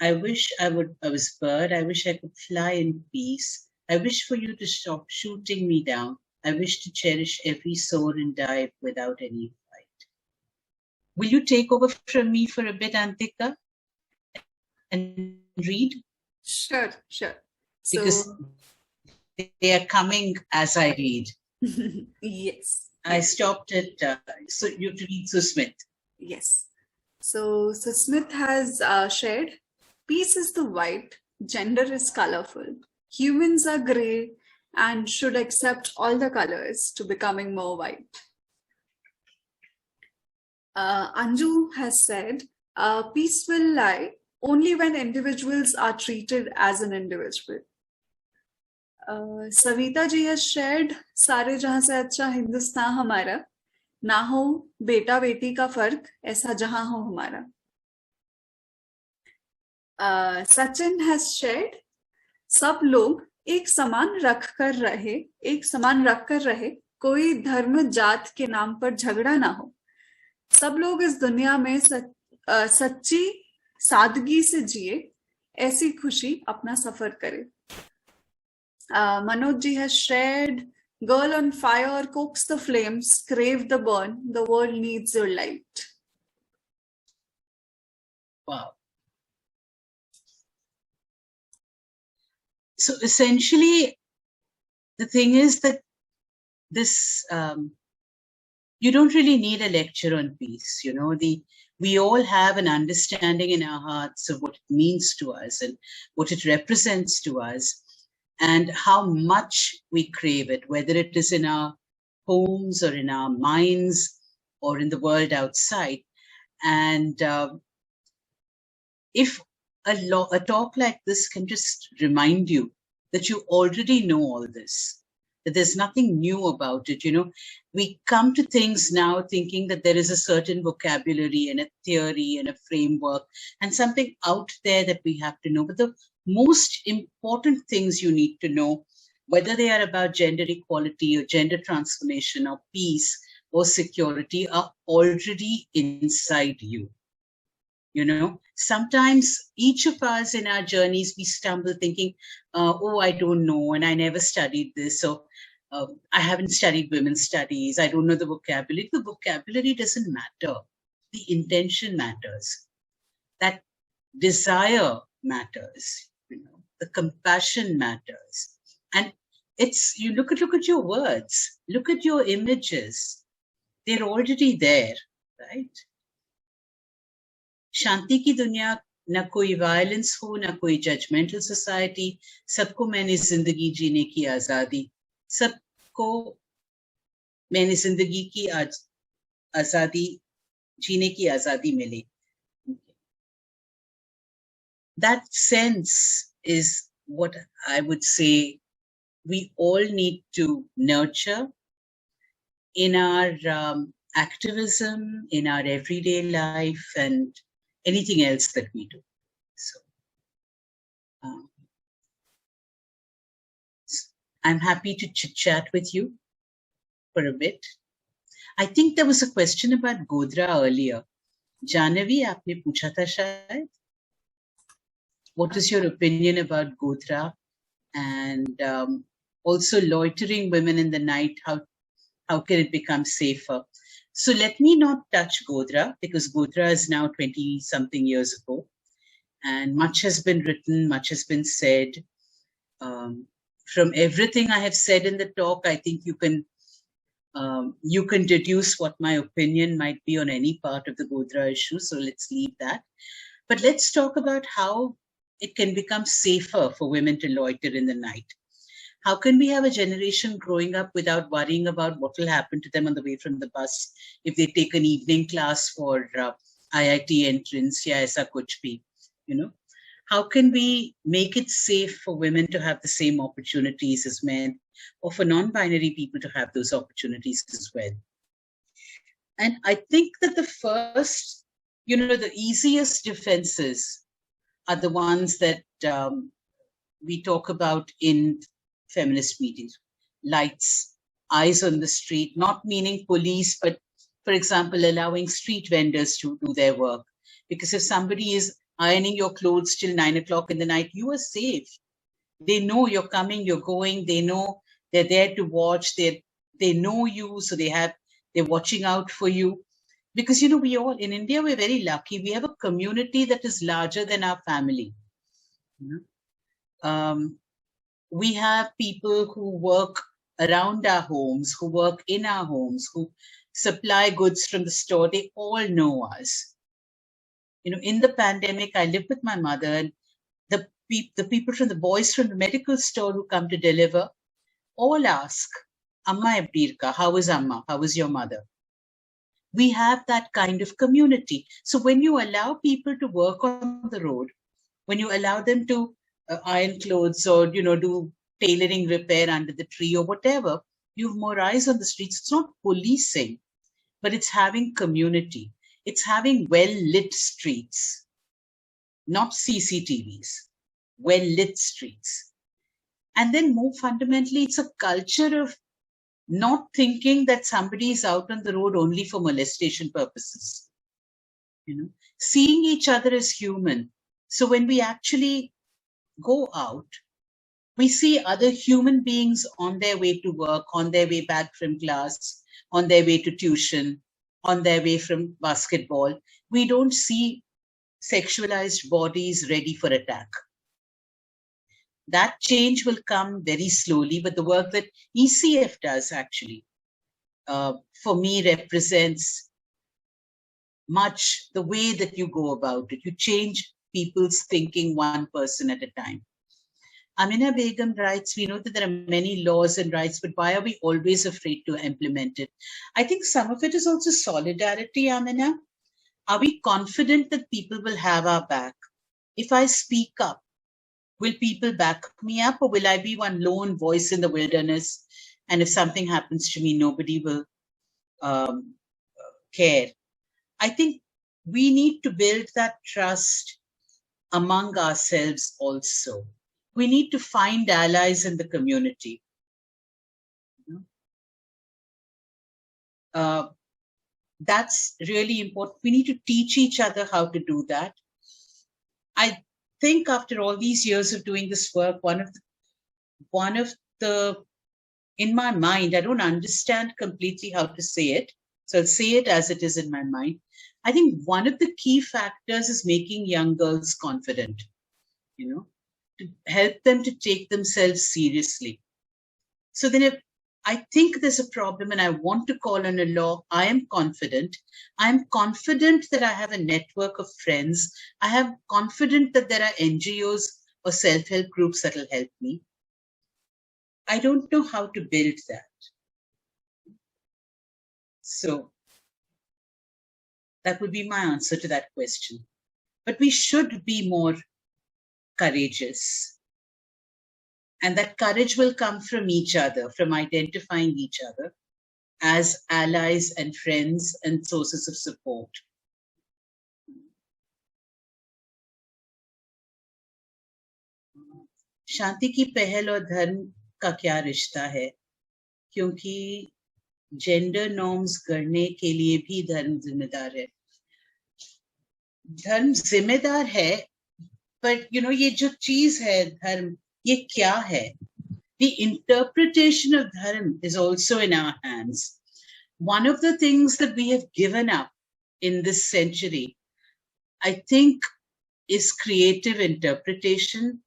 C: I wish I was a bird. I wish I could fly in peace. I wish for you to stop shooting me down. I wish to cherish every soul and die without any fight. Will you take over from me for a bit, Antika, and read?
A: Sure.
C: Because they are coming as I read.
A: Yes.
C: I stopped at, so you to read Susmit.
A: Yes. So Susmit has shared, peace is the white, gender is colorful. Humans are grey and should accept all the colors to becoming more white. Anju has said, peace will lie only when individuals are treated as an individual. Savita ji has shared, सारे जहां से अच्छा हिंदुस्तान हमारा, ना हो बेटा बेटी का फर्क, ऐसा जहां हो हमारा. Sachin has shared, सब लोग एक समान रख कर रहे, कोई धर्म जात के नाम पर झगड़ा ना हो. सब लोग इस दुनिया में सच्ची सादगी से जिए, ऐसी खुशी अपना सफर करे. Manoj ji has shared, girl on fire, coax the flames, crave the burn, the world needs your light.
C: Wow. So essentially, the thing is that this, you don't really need a lecture on peace. You know, we all have an understanding in our hearts of what it means to us and what it represents to us, and how much we crave it, whether it is in our homes or in our minds or in the world outside. And if a talk like this can just remind you that you already know all this, that there's nothing new about it. You know, we come to things now thinking that there is a certain vocabulary and a theory and a framework and something out there that we have to know. But the most important things you need to know, whether they are about gender equality or gender transformation or peace or security, are already inside you. You know, sometimes each of us in our journeys, we stumble thinking, oh, I don't know, and I never studied this, so I haven't studied women's studies, I don't know the vocabulary. The vocabulary doesn't matter. The intention matters. That desire matters. You know, the compassion matters. And it's, you look at your words, look at your images. They're already there, right? शांति की दुनिया, न कोई violence हो, न कोई judgemental society, सबको मैंने जिंदगी जीने की आजादी, सबको मैंने जिंदगी की आजादी जीने की आजादी मिली. That sense is what I would say we all need to nurture in our activism, in our everyday life, and anything else that we do. So, I'm happy to chit-chat with you for a bit. I think there was a question about Godra earlier. Jahnavi, aapne pucha tha shayad. What is your opinion about Godra? And also loitering women in the night, how can it become safer? So let me not touch Godra, because Godra is now 20-something years ago. And much has been written, much has been said. From everything I have said in the talk, I think you can deduce what my opinion might be on any part of the Godra issue. So let's leave that. But let's talk about how it can become safer for women to loiter in the night. How can we have a generation growing up without worrying about what will happen to them on the way from the bus if they take an evening class for IIT entrance, ya aisa kuch bhi, you know? How can we make it safe for women to have the same opportunities as men? or for non-binary people to have those opportunities as well. And I think that the first, the easiest defenses are the ones that we talk about in feminist meetings. Lights, eyes on the street, not meaning police, but for example, allowing street vendors to do their work. Because if somebody is ironing your clothes till 9 o'clock in the night, you are safe. They know you're coming, you're going, they know they're there to watch, they know you, so they're watching out for you. Because, we all, in India, we're very lucky. We have a community that is larger than our family. We have people who work around our homes, who work in our homes, who supply goods from the store. They all know us. In the pandemic, I lived with my mother, and the people from the boys from the medical store who come to deliver all ask, Amma Ebdirka, how is Amma? How is your mother? We have that kind of community. So when you allow people to work on the road, when you allow them to iron clothes or, do tailoring repair under the tree or whatever, you have more eyes on the streets. It's not policing, but it's having community. It's having well-lit streets, not CCTVs, well-lit streets. And then more fundamentally, it's a culture of not thinking that somebody is out on the road only for molestation purposes. Seeing each other as human. So when we actually go out, we see other human beings on their way to work, on their way back from class, on their way to tuition, on their way from basketball. We don't see sexualized bodies ready for attack. That change will come very slowly, but the work that ECF does actually, for me, represents much the way that you go about it. You change people's thinking one person at a time. Amina Begum writes, we know that there are many laws and rights, but why are we always afraid to implement it? I think some of it is also solidarity, Amina. Are we confident that people will have our back? If I speak up, will people back me up, or will I be one lone voice in the wilderness? And if something happens to me, nobody will care. I think we need to build that trust among ourselves also. We need to find allies in the community. That's really important. We need to teach each other how to do that. I think after all these years of doing this work, one of the, in my mind, I don't understand completely how to say it, so I'll say it as it is in my mind. I think one of the key factors is making young girls confident, to help them to take themselves seriously. So then if I think there's a problem and I want to call on a law, I am confident. I'm confident that I have a network of friends. I am confident that there are NGOs or self-help groups that will help me. I don't know how to build that. So that would be my answer to that question. But we should be more courageous. And that courage will come from each other, from identifying each other as allies and friends and sources of support. शांति की पहल और धर्म का क्या रिश्ता है? क्योंकि gender norms गढ़ने के लिए भी धर्म जिम्मेदार है. धर्म जिम्मेदार है, पर ये जो चीज है धर्म, ये क्या है? The interpretation of dharma is also in our hands. One of the things that we have given up in this century, I think, is creative interpretation.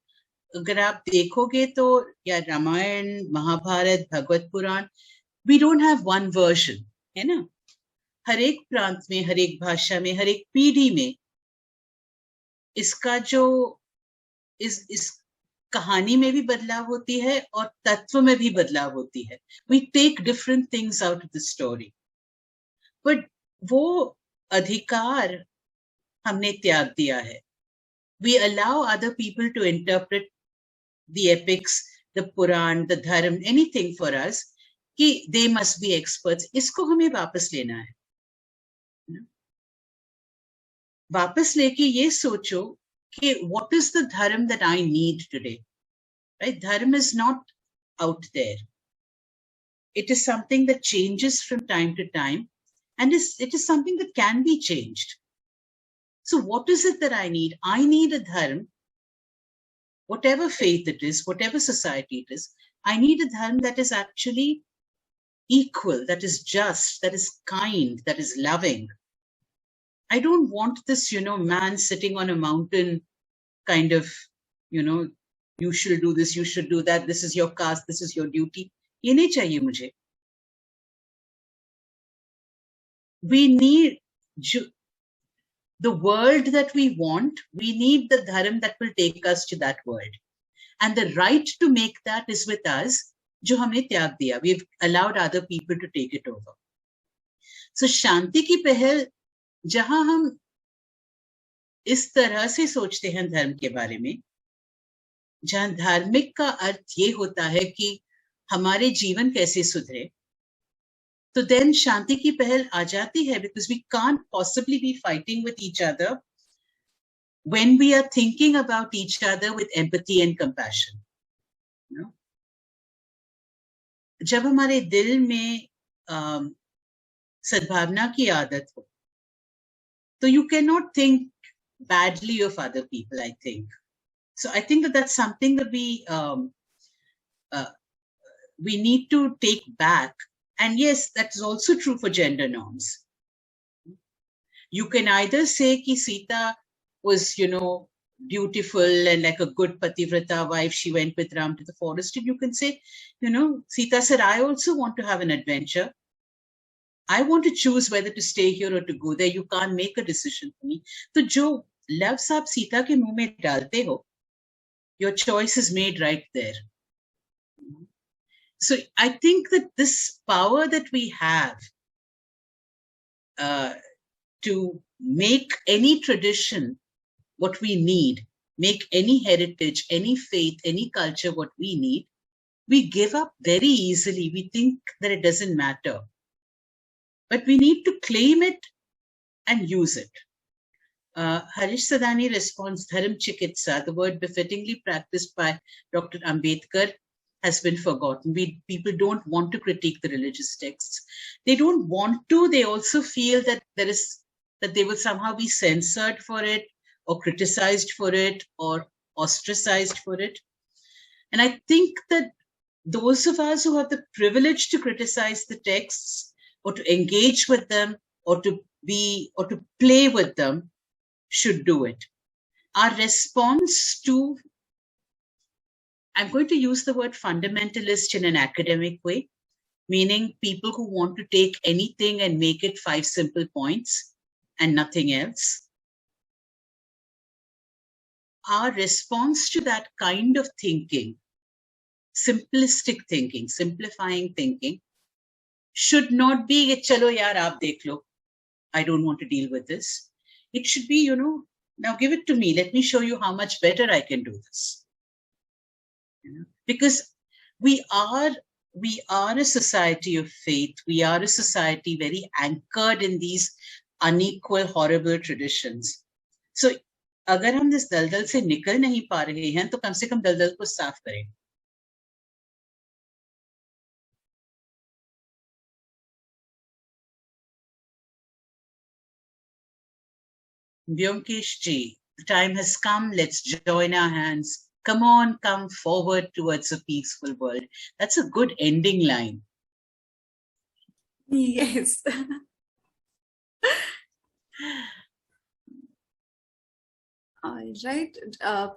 C: अगर आप देखोगे तो या रामायण, महाभारत, भगवत पुराण, we don't have one version, है ना? हर एक प्रांत में, हर एक भाषा में, हर एक पीढ़ी में इसका जो इस कहानी में भी बदलाव होती है और तत्व में भी बदलाव होती है. We take different things out of the story. But वो अधिकार हमने त्याग दिया है. We allow other people to interpret the epics the Puran, the Dharm, anything for us, कि they must be experts. इसको हमें वापस लेना है. वापस लेके ये सोचो कि what is the Dharm that I need today? Right? Dharm is not out there. It is something that changes from time to time, and it is something that can be changed. So what is it that I need? I need a Dharm, whatever faith it is, whatever society it is, I need a Dharm that is actually equal, that is just, that is kind, that is loving. I don't want this, man sitting on a mountain kind of, you should do this, you should do that, this is your caste, this is your duty. ये नहीं चाहिए मुझे. We need the world that we want. We need the Dharm that will take us to that world. And the right to make that is with us. जो हमने त्याग दिया. We've allowed other people to take it over. So शांति की पहल, जहां हम इस तरह से सोचते हैं धर्म के बारे में, जहां धार्मिक का अर्थ ये होता है कि हमारे जीवन कैसे सुधरे, तो then शांति की पहल आ जाती है, because we can't possibly be fighting with each other when we are thinking about each other with empathy and compassion. जब हमारे दिल में सद्भावना की आदत हो, तो you cannot think badly of other people, I think. So I think that that's something that we need to take back. And yes, that's also true for gender norms. You can either say कि Sita was, beautiful and like a good Pativrata wife, she went with Ram to the forest. And you can say, Sita said, I also want to have an adventure. I want to choose whether to stay here or to go there. You can't make a decision for me. So जो लफ्ज़ आप सीता के मुंह में डालते हो, your choice is made right there. So I think that this power that we have to make any tradition what we need, make any heritage, any faith, any culture what we need, we give up very easily. We think that it doesn't matter. But we need to claim it and use it. Harish Sadani responds, Dharam Chikitsa, the word befittingly practiced by Dr. Ambedkar, has been forgotten. People don't want to critique the religious texts. They don't want to. They also feel that they will somehow be censored for it, or criticized for it, or ostracized for it. And I think that those of us who have the privilege to criticize the texts, or to engage with them, or to play with them, should do it. Our response to, I'm going to use the word fundamentalist in an academic way, meaning people who want to take anything and make it 5 simple points and nothing else. Our response to that kind of thinking, simplistic thinking, simplifying thinking, should not be, chalo yaar, aap dekh lo. I don't want to deal with this. It should be, now give it to me. Let me show you how much better I can do this. Because we are a society of faith. We are a society very anchored in these unequal, horrible traditions. So, अगर हम इस दलदल से निकल नहीं पा रहे हैं, तो कम से कम दलदल को साफ करें. Vyomkesh ji, the time has come. Let's join our hands. Come on, come forward towards a peaceful world. That's a good ending line.
A: Yes. All right.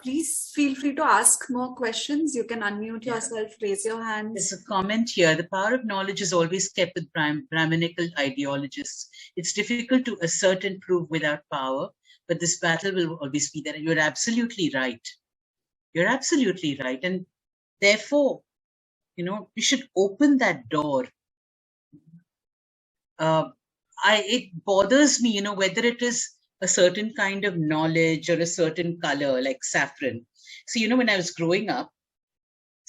A: Please feel free to ask more questions. You can unmute yourself, raise your hands.
C: There's a comment here. The power of knowledge is always kept with Brahminical ideologists. It's difficult to assert and prove without power, but this battle will always be there. You're absolutely right. You're absolutely right. And therefore, we should open that door. It bothers me, whether it is a certain kind of knowledge or a certain color like saffron. So, when I was growing up,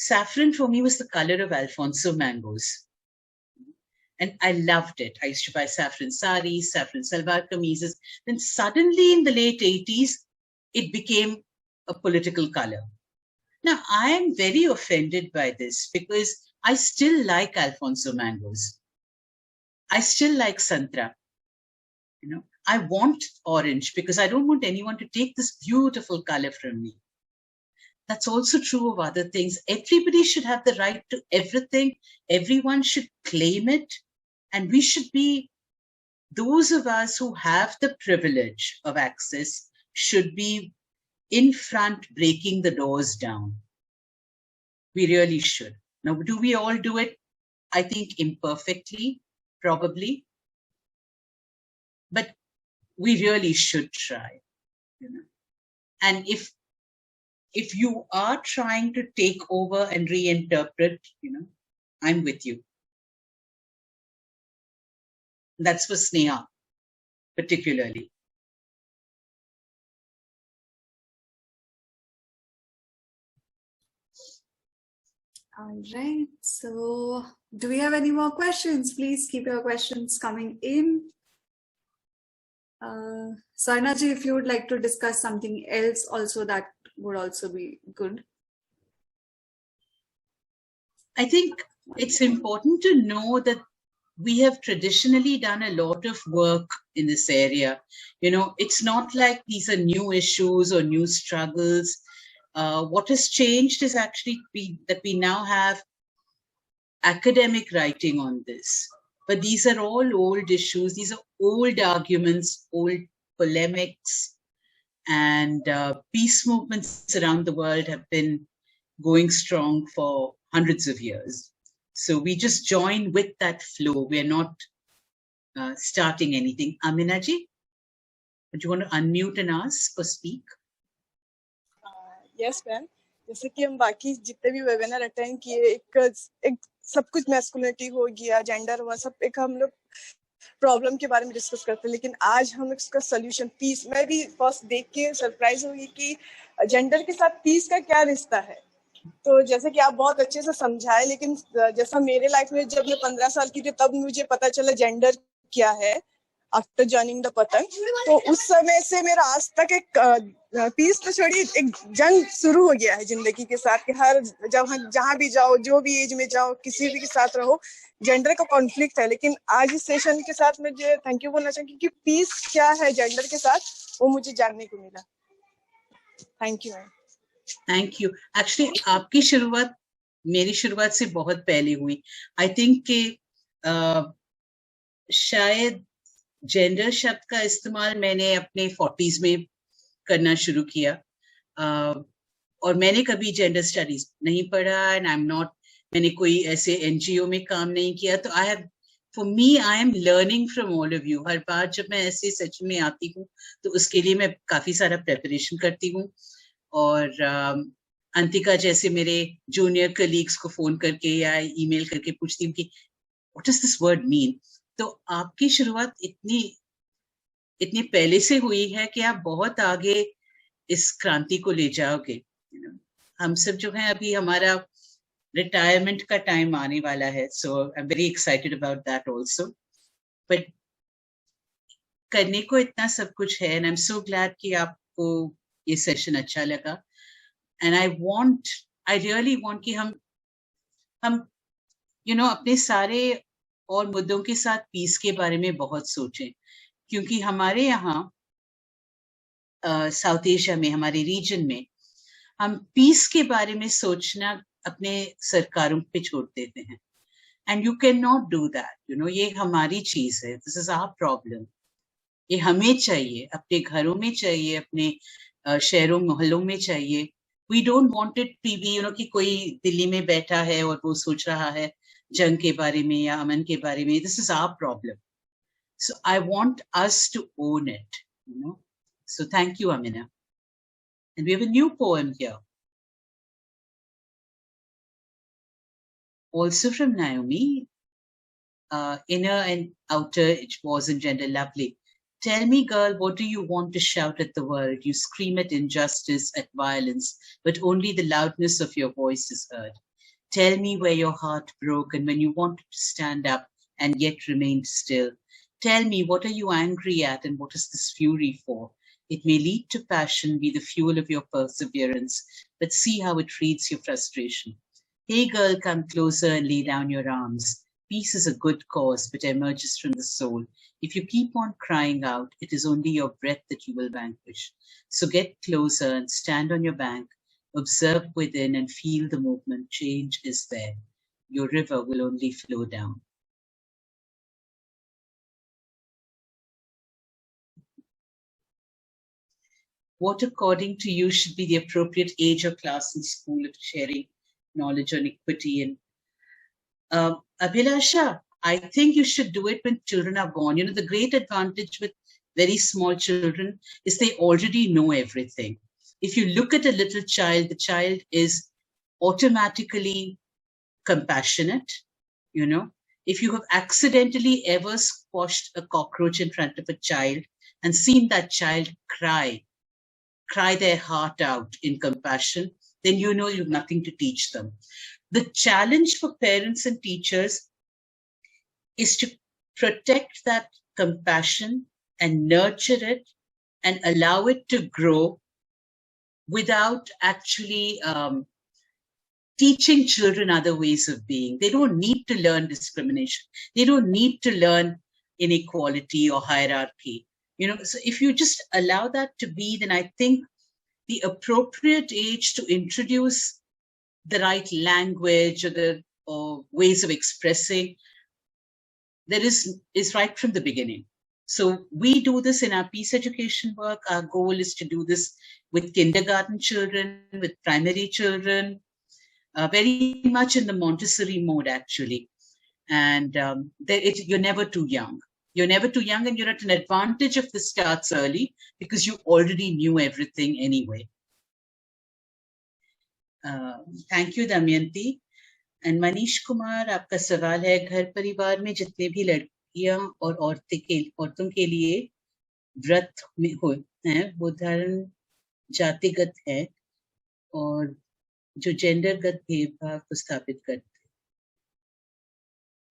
C: saffron for me was the color of Alfonso mangoes. And I loved it. I used to buy saffron saris, saffron salwar kameezes. Then suddenly in the late 80s, it became a political color. Now, I am very offended by this because I still like Alfonso mangoes. I still like santra. I want orange because I don't want anyone to take this beautiful color from me. That's also true of other things. Everybody should have the right to everything. Everyone should claim it. And we should be, those of us who have the privilege of access should be in front breaking the doors down. We really should. Now, do we all do it? I think imperfectly, probably. But we really should try. And if you are trying to take over and reinterpret, I'm with you. That's for Sneha, particularly.
A: All right. So do we have any more questions? Please keep your questions coming in. Swarna ji, if you would like to discuss something else also, that would also be good.
C: I think it's important to know that we have traditionally done a lot of work in this area. It's not like these are new issues or new struggles. What has changed is actually that we now have academic writing on this. But these are all old issues. These are old arguments, old polemics, and peace movements around the world have been going strong for hundreds of years. So we just join with that flow. We're not starting anything. Amina ji, would you want to unmute and ask or speak?
E: Yes, ma'am. जैसे कि हम बाकी जितने भी webinar attend किए, एक सब कुछ मैस्कुलिनिटी हो गया, जेंडर हुआ, सब एक हम लोग प्रॉब्लम के बारे में डिस्कस करते हैं, लेकिन आज हम इसका सोल्यूशन पीस, मैं भी फर्स्ट देख के सरप्राइज हुई कि जेंडर के साथ पीस का क्या रिश्ता है. तो जैसे कि आप बहुत अच्छे से समझाए, लेकिन जैसा मेरे लाइफ में जब मैं 15 साल की थी तब मुझे पता चला जेंडर क्या है आफ्टर जॉइनिंग द पतंग. तो उस समय से मेरा आज तक एक पीस तो छोड़िए, एक जंग शुरू हो गया है जिंदगी के साथ कि हर जहां भी जाओ, जो भी एज में जाओ, किसी भी के साथ रहो, जेंडर का कॉन्फ्लिक्ट है. लेकिन आज इस सेशन के साथ मुझे थैंक यू बोलना चाहिए कि पीस क्या है जेंडर के साथ, वो मुझे जानने को मिला. Thank you ma'am.
C: Thank you. Actually आपकी शुरुआत मेरी शुरुआत से बहुत पहले हुई. आई थिंक कि शायद जेंडर शब्द का इस्तेमाल मैंने अपने 40s में करना शुरू किया, और मैंने कभी जेंडर स्टडीज नहीं पढ़ा, एंड आई एम नॉट, मैंने कोई ऐसे एनजीओ में काम नहीं किया. तो for me I am learning from all of you. हर बार जब मैं ऐसे सेशन में आती हूँ तो उसके लिए मैं काफी सारा प्रेपरेशन करती हूँ, और अंतिका जैसे मेरे जूनियर कलीग्स को फोन करके या ईमेल करके पूछती हूँ कि what does this word mean. तो आपकी शुरुआत इतनी पहले से हुई है कि आप बहुत आगे इस क्रांति को ले जाओगे. हम सब जो है, अभी हमारा रिटायरमेंट का टाइम आने वाला है, so I am very excited about that also. But करने को इतना सब कुछ है, and I am so glad कि आपको ये सेशन अच्छा लगा. एंड आई रियली वांट कि हम अपने सारे और मुद्दों के साथ पीस के बारे में बहुत सोचें, क्योंकि हमारे यहाँ साउथ एशिया में, हमारे रीजन में, हम पीस के बारे में सोचना अपने सरकारों पे छोड़ देते हैं. And you can not do that. ये हमारी चीज है. This is our problem. ये हमें चाहिए, अपने घरों में चाहिए, अपने शहरों मोहल्लों में चाहिए. We don't want it to be कि कोई दिल्ली में बैठा है और वो सोच रहा है जंग के बारे में या अमन के बारे में. This is our problem. So I want us to own it, So thank you, Amina. And we have a new poem here. Also from Naomi. Inner and outer, it was in gender lovely. Tell me, girl, what do you want to shout at the world? You scream at injustice, at violence, but only the loudness of your voice is heard. Tell me where your heart broke and when you wanted to stand up and yet remained still. Tell me, what are you angry at and what is this fury for? It may lead to passion, be the fuel of your perseverance, but see how it feeds your frustration. Hey girl, come closer and lay down your arms. Peace is a good cause, but emerges from the soul. If you keep on crying out, it is only your breath that you will vanquish. So get closer and stand on your bank. Observe within and feel the movement. Change is there. Your river will only flow down. What, according to you, should be the appropriate age or class in school of sharing knowledge on equity? And Abhilasha, I think you should do it when children are born. You know, the great advantage with very small children is they already know everything. If you look at a little child, the child is automatically compassionate, you know. If you have accidentally ever squashed a cockroach in front of a child and seen that child cry their heart out in compassion, then you know you have nothing to teach them. The challenge for parents and teachers is to protect that compassion and nurture it and allow it to grow without actually teaching children other ways of being. They don't need to learn discrimination. They don't need to learn inequality or hierarchy. You know, so if you just allow that to be, then I think the appropriate age to introduce the right language or the ways of expressing that is right from the beginning. So we do this in our peace education work. Our goal is to do this with kindergarten children, with primary children, very much in the Montessori mode, actually. And you're never too young. You're never too young, and you're at an advantage if this starts early because you already knew everything anyway. Thank you, Damayanti. And Manish Kumar, आपका सवाल है, घर परिवार में जितने भी लड़कियां और औरतों के लिए व्रत में हो हैं, वो धर्म जातिगत है और जो जेंडरगत भेदभाव को स्थापित करते हैं।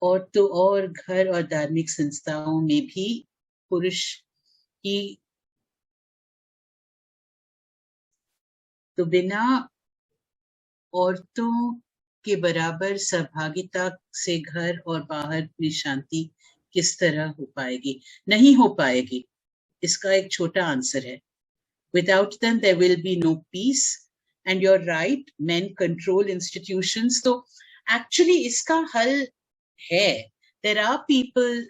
C: और तो और घर और धार्मिक संस्थाओं में भी पुरुष की तो बिना औरतों के बराबर सहभागिता से घर और बाहर में शांति किस तरह हो पाएगी? नहीं हो पाएगी। इसका एक छोटा आंसर है, without them there will be no peace. And you're right, men control institutions. So actually इसका हल है. There are people,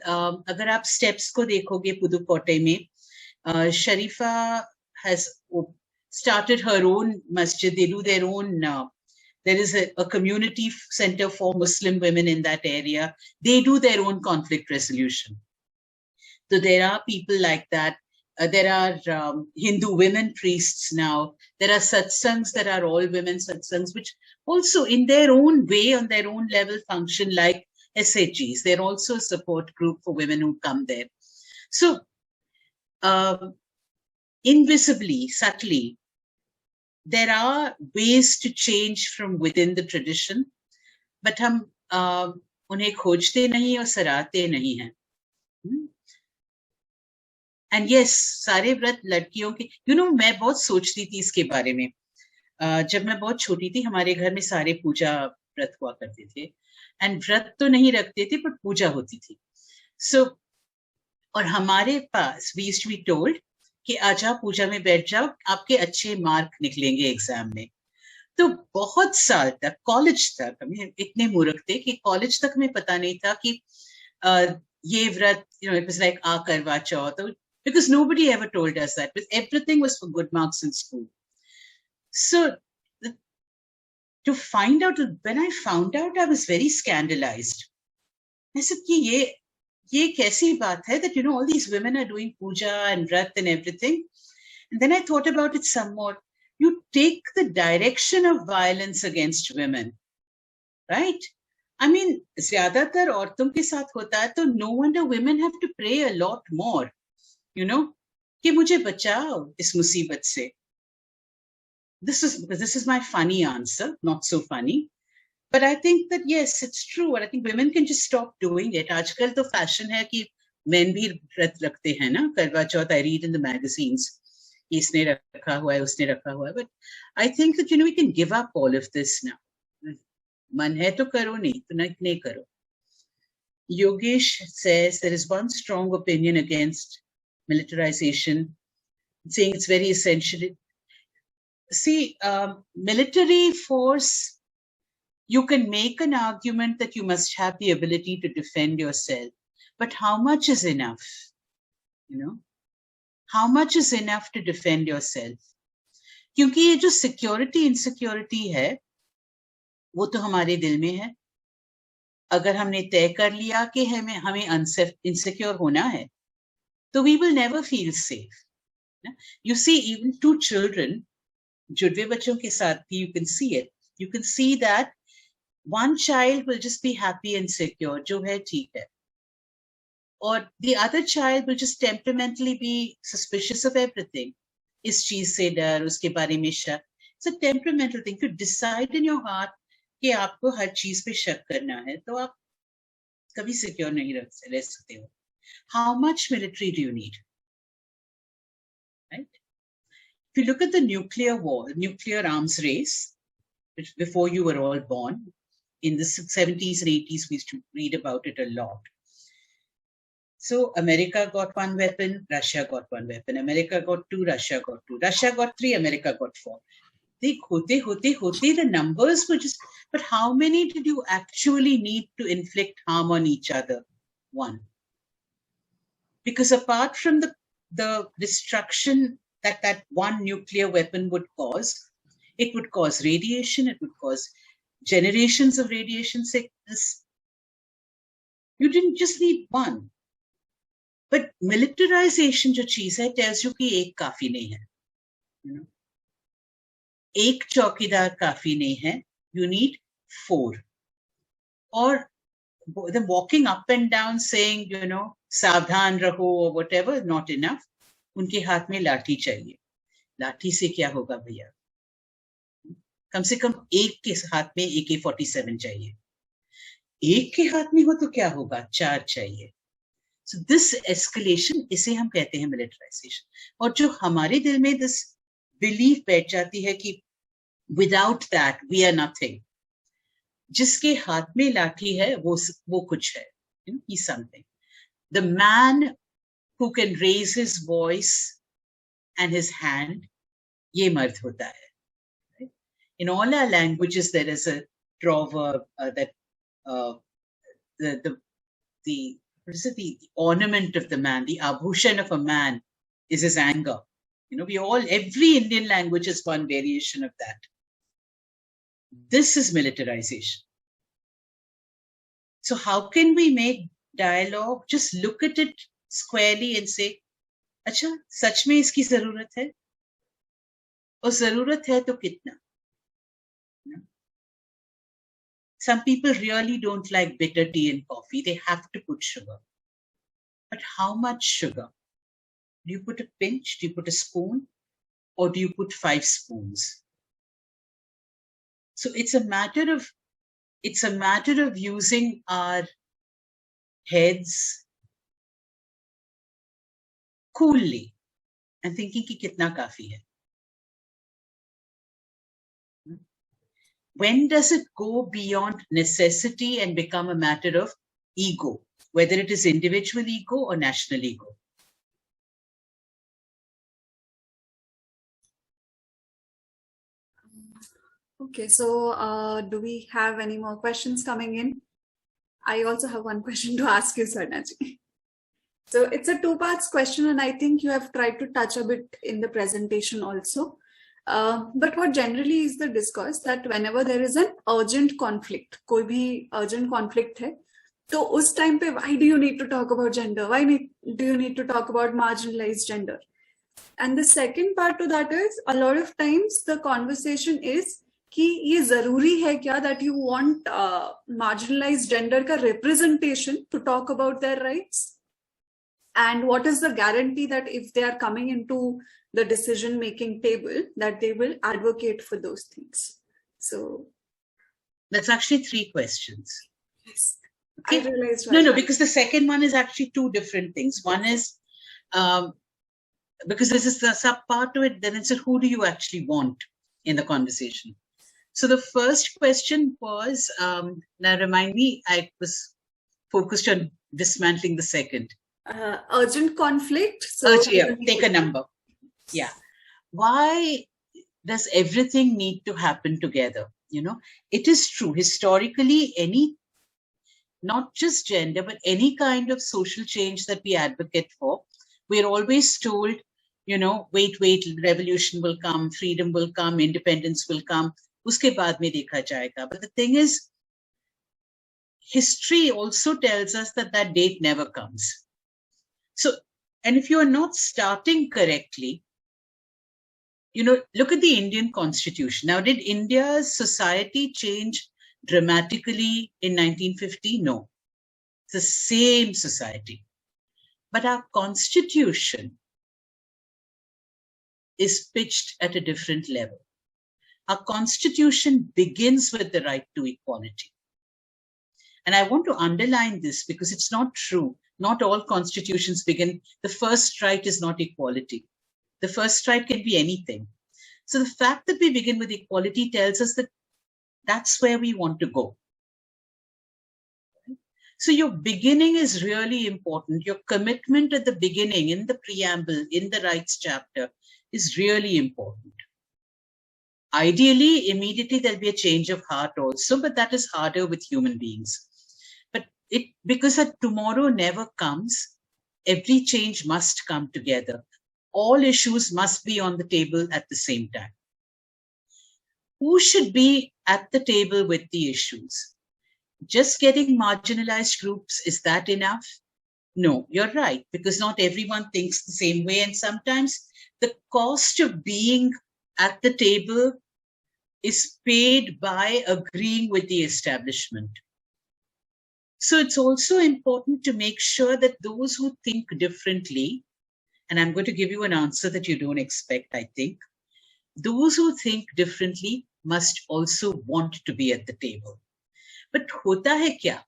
C: अगर आप steps को देखोगे पुदुकोट्टई में, Sharifa has started her own masjid. They do their own, there is a community center for Muslim women in that area. They do their own conflict resolution. So there are people like that. There are Hindu women priests now. There are satsangs that are all women satsangs, which also in their own way, on their own level, function like SHGs. They're also a support group for women who come there. So invisibly, subtly, there are ways to change from within the tradition, but हम उन्हें खोजते नहीं और सराहते नहीं हैं. And yes, सारे व्रत लड़कियों के, you know, मैं बहुत सोचती थी इसके बारे में. जब मैं बहुत छोटी थी, हमारे घर में सारे पूजा व्रत हुआ करते थे. And व्रत तो नहीं रखते थे, but पूजा होती थी. So, और हमारे पास, we used to be told कि आजा पूजा में बैठ जाओ, आपके अच्छे मार्क निकलेंगे एग्जाम में. तो बहुत साल तक, कॉलेज तक, हमें इतने मूर्ख थे कि कॉलेज तक हमें पता नहीं था कि ये व्रत, you know, it was like आ करवा चौथ, because nobody ever told us that. Everything was for good marks in school. So to find out, when I found out, I was very scandalized. I said कि ये कैसी बात है that, you know, all these women are doing puja and vrat and everything. And then I thought about it some more. You take the direction of violence against women, right? I mean, ज़्यादातर औरतों के साथ होता है, तो no wonder women have to pray a lot more, you know, कि मुझे बचाओ इस मुसीबत से. This is my funny answer, not so funny. But I think that, yes, it's true. And I think women can just stop doing it. आजकल तो fashion है कि men भी व्रत रखते हैं ना, करवा चौथ. I read in the magazines, इसने रखा हुआ है, उसने रखा हुआ है. But I think that, we can give up all of this now. मन है तो करो, नहीं तो नहीं करो. Yogesh says there is one strong opinion against militarization, saying it's very essential. See, military force, you can make an argument that you must have the ability to defend yourself. But how much is enough? How much is enough to defend yourself? क्योंकि ये जो security insecurity है, वो तो हमारे दिल में है. अगर हमने तय कर लिया कि हमें insecure होना है, तो we will never feel safe. You see, even two children, जुड़वे बच्चों के साथ भी, you can see it. You can see that one child will just be happy and secure, जो है ठीक है. Or the other child will just temperamentally be suspicious of everything. इस चीज से डर, उसके बारे में शक. It's a temperamental thing. You decide in your heart कि आपको हर चीज पे शक करना है, तो आप कभी secure नहीं रह सकते हो. How much military do you need? Right? If you look at the nuclear war, nuclear arms race, which before you were all born, in the 70s and 80s, we used to read about it a lot. So America got one weapon, Russia got one weapon. America got two, Russia got two. Russia got three, America got four. The numbers were just, but how many did you actually need to inflict harm on each other? One. Because apart from the destruction that one nuclear weapon would cause, it would cause radiation, it would cause generations of radiation sickness. You didn't just need one. But militarization जो चीज है tells you कि एक काफी नहीं है. एक चौकीदार काफी नहीं है. You need 4. Or the walking up and down saying, सावधान रहो or whatever, not enough. उनके हाथ में लाठी चाहिए. लाठी से क्या होगा भैया? कम से कम एक के हाथ में AK-47 चाहिए. एक के हाथ में हो तो क्या होगा? 4 चाहिए. So this escalation, इसे हम कहते हैं militarization. और जो हमारे दिल में this belief बैठ जाती है कि without that we are nothing. जिसके हाथ में लाठी है वो कुछ है. He's something. The man who can raise his voice and his hand, ये मर्द होता है. Right? In all our languages there is a proverb that the ornament of the man, the abhushan of a man is his anger. Every Indian language is one variation of that. This is militarization. So how can we make dialogue? Just look at it squarely and say, अच्छा, सच में इसकी जरूरत है? और जरूरत है तो कितना? Some people really don't like bitter tea and coffee. They have to put sugar. But how much sugar? Do you put a pinch? Do you put a spoon? Or do you put 5 spoons? So it's a matter of using our heads coolly and thinking कि कितना काफी है. When does it go beyond necessity and become a matter of ego, whether it is individual ego or national ego?
A: Okay, so do we have any more questions coming in? I also have one question to ask you, Swarnaji. So it's a 2-part question, and I think you have tried to touch a bit in the presentation also. But what generally is the discourse that whenever there is an urgent conflict, कोई भी urgent conflict है, तो उस time पे why do you need to talk about gender? Why do you need to talk about marginalized gender? And the second part to that is, a lot of times the conversation is कि ये जरूरी है क्या that you want marginalized gender का representation to talk about their rights? And what is the guarantee that if they are coming into the decision-making table, that they will advocate for those things? So
C: That's actually 3 questions.
A: Yes.
C: Okay.
A: I realized
C: No, because the second one is actually 2 different things. One is, because this is the sub part to it, then it's who do you actually want in the conversation? So the first question was, now remind me, I was focused on dismantling the second.
A: Urgent conflict. So
C: take a number. Yeah. Why does everything need to happen together? You know, it is true. Historically, not just gender, but any kind of social change that we advocate for, we're always told, you know, wait, revolution will come, freedom will come, independence will come. Uske baad mein dekha jayega. But the thing is, history also tells us that that date never comes. So, and if you are not starting correctly, you know, look at the Indian Constitution. Now, did India's society change dramatically in 1950? No. It's the same society. But our Constitution is pitched at a different level. Our Constitution begins with the right to equality. And I want to underline this because it's not true. Not all constitutions begin. The first right is not equality. The first right can be anything. So the fact that we begin with equality tells us that that's where we want to go. So your beginning is really important. Your commitment at the beginning, in the preamble, in the rights chapter, is really important. Ideally, immediately there'll be a change of heart also, but that is harder with human beings. But because that tomorrow never comes, every change must come together. All issues must be on the table at the same time. Who should be at the table with the issues? Just getting marginalized groups, is that enough? No, you're right, because not everyone thinks the same way. And sometimes the cost of being at the table is paid by agreeing with the establishment. So it's also important to make sure that those who think differently, and I'm going to give you an answer that you don't expect, I think, those who think differently must also want to be at the table. But hota hai kya?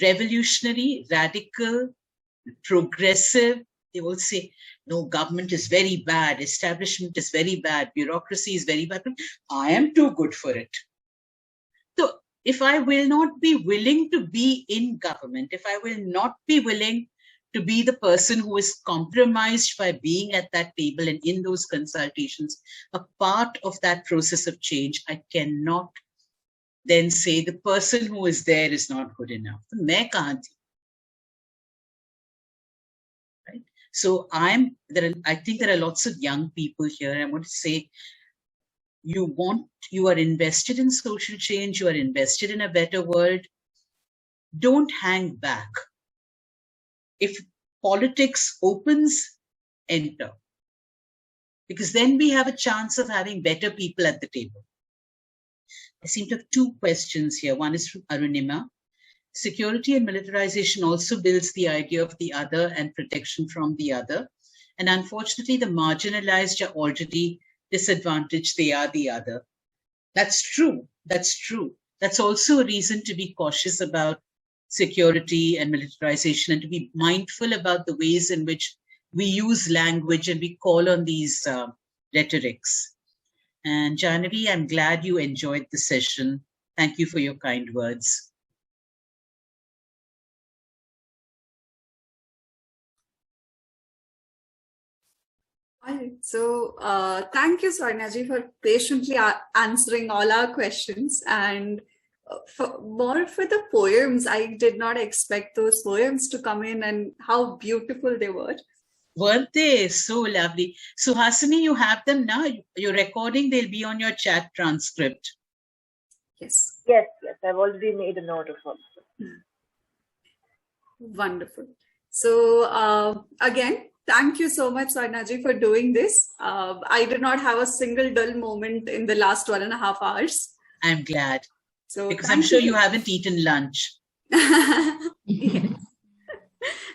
C: Revolutionary, radical, progressive, they will say, no, government is very bad, establishment is very bad, bureaucracy is very bad, but I am too good for it. So if I will not be willing to be in government, if I will not be willing to be the person who is compromised by being at that table and in those consultations, a part of that process of change, I cannot then say the person who is there is not good enough. Main kahan thi? Right? So I think there are lots of young people here. I want to say, you are invested in social change, you are invested in a better world. Don't hang back. If politics opens, enter. Because then we have a chance of having better people at the table. I seem to have 2 questions here. One is from Arunima. Security and militarization also builds the idea of the other and protection from the other. And unfortunately, the marginalized are already disadvantaged. They are the other. That's true. That's true. That's also a reason to be cautious about security and militarization and to be mindful about the ways in which we use language and we call on these rhetorics. And Janavi, I'm glad you enjoyed the session. Thank you for your kind words.
A: All right. So thank you, Swarnaji, for patiently answering all our questions. And more for the poems, I did not expect those poems to come in and how beautiful they were.
C: Weren't they so lovely? Suhasini, you have them now. You're recording, they'll be on your chat transcript.
A: Yes.
D: Yes, I've already made a note of it.
A: Wonderful. So again, thank you so much, Swarnaji, for doing this. I did not have a single dull moment in the last 1.5 hours.
C: I'm glad.
A: So
C: because I'm sure you haven't eaten lunch.
A: Yes.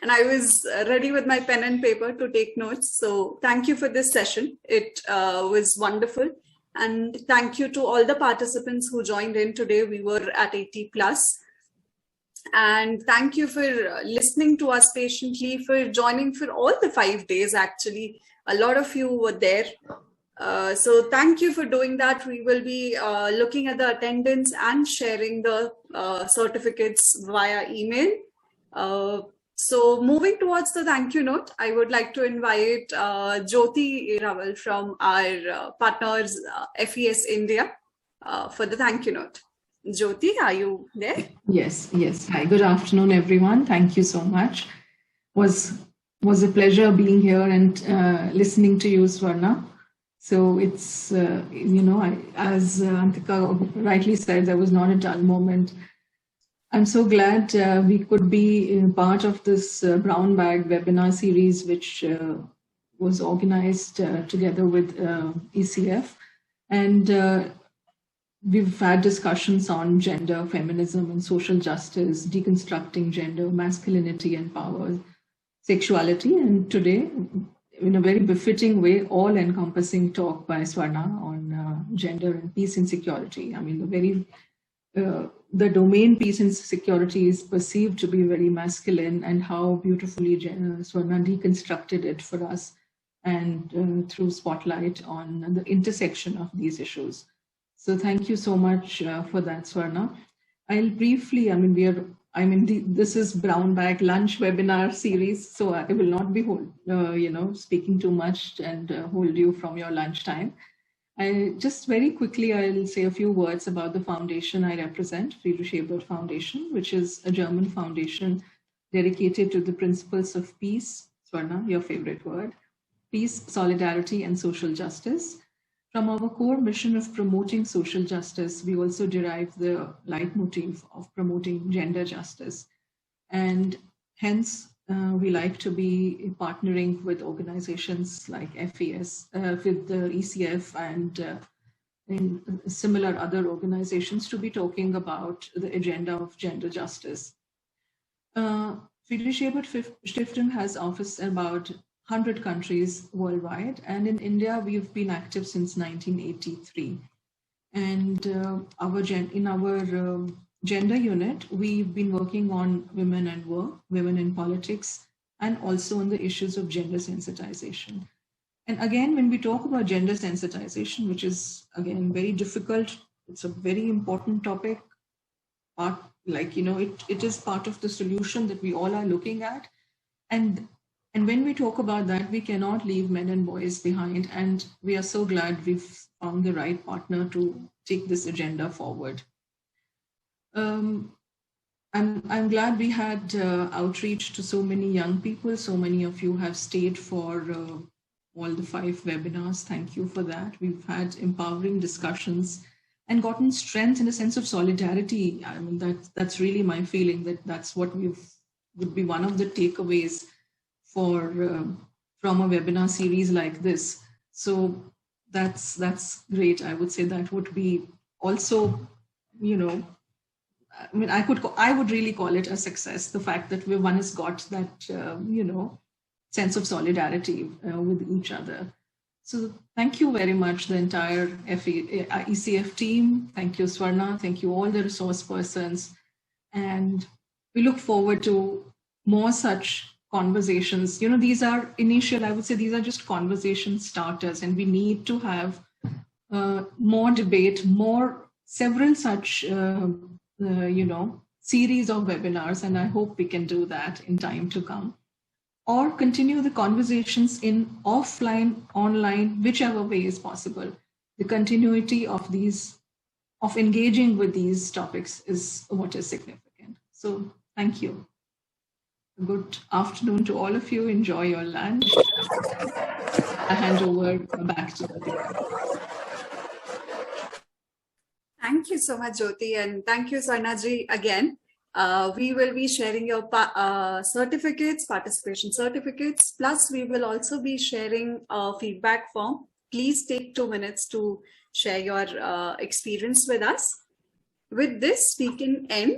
A: And I was ready with my pen and paper to take notes. So thank you for this session. It was wonderful. And thank you to all the participants who joined in today. We were at 80+. And thank you for listening to us patiently, for joining for all the 5 days, actually. A lot of you were there. So thank you for doing that. We will be looking at the attendance and sharing the certificates via email. So moving towards the thank you note, I would like to invite Jyoti Raval from our partners FES India for the thank you note. Jyoti, are you there?
F: Yes. Hi, good afternoon, everyone. Thank you so much. Was a pleasure being here and listening to you, Swarna. So it's, as Antika rightly said, there was not a dull moment. I'm so glad we could be part of this brown bag webinar series, which was organized together with ECF. And we've had discussions on gender, feminism, and social justice, deconstructing gender, masculinity and power, sexuality. And today, in a very befitting way, all-encompassing talk by Swarna on gender and peace and security. I mean, the domain peace and security is perceived to be very masculine, and how beautifully Swarna deconstructed it for us, and threw spotlight on the intersection of these issues. So thank you so much for that, Swarna. I'll briefly, this is brown bag lunch webinar series, so I will not be speaking too much and hold you from your lunchtime. Just very quickly, I'll say a few words about the foundation I represent, Friedrich-Ebert Foundation, which is a German foundation dedicated to the principles of peace, Swarna, your favorite word, peace, solidarity, and social justice. From our core mission of promoting social justice, we also derive the leitmotif of promoting gender justice. And hence, we like to be partnering with organizations like FES, with the ECF and similar other organizations to be talking about the agenda of gender justice. Friedrich-Ebert-Stiftung has office in about 100 countries worldwide, and in India we've been active since 1983. And in our gender unit, we've been working on women and work, women in politics, and also on the issues of gender sensitization. And again, when we talk about gender sensitization, which is again very difficult, it's a very important topic. It is part of the solution that we all are looking at, and when we talk about that, we cannot leave men and boys behind. And we are so glad we've found the right partner to take this agenda forward. I'm glad we had outreach to so many young people. So many of you have stayed for all the 5 webinars. Thank you for that. We've had empowering discussions and gotten strength in a sense of solidarity. I mean, that's really my feeling, that's what would be one of the takeaways from a webinar series like this. So that's great. I would say that would be also, I would really call it a success, the fact that one has got that, sense of solidarity with each other. So thank you very much, the entire ECF team. Thank you, Swarna. Thank you, all the resource persons. And we look forward to more such conversations. These are initial, I would say these are just conversation starters, and we need to have more debate, several such, series of webinars, and I hope we can do that in time to come. Or continue the conversations in offline, online, whichever way is possible. The continuity of engaging with these topics is what is significant. So thank you. Good afternoon to all of you. Enjoy your lunch. I hand over back to Antika.
A: Thank you so much, Jyoti, and thank you, Swarnaji, again. We will be sharing your certificates, participation certificates, plus we will also be sharing a feedback form. Please take 2 minutes to share your experience with us. With this, we can end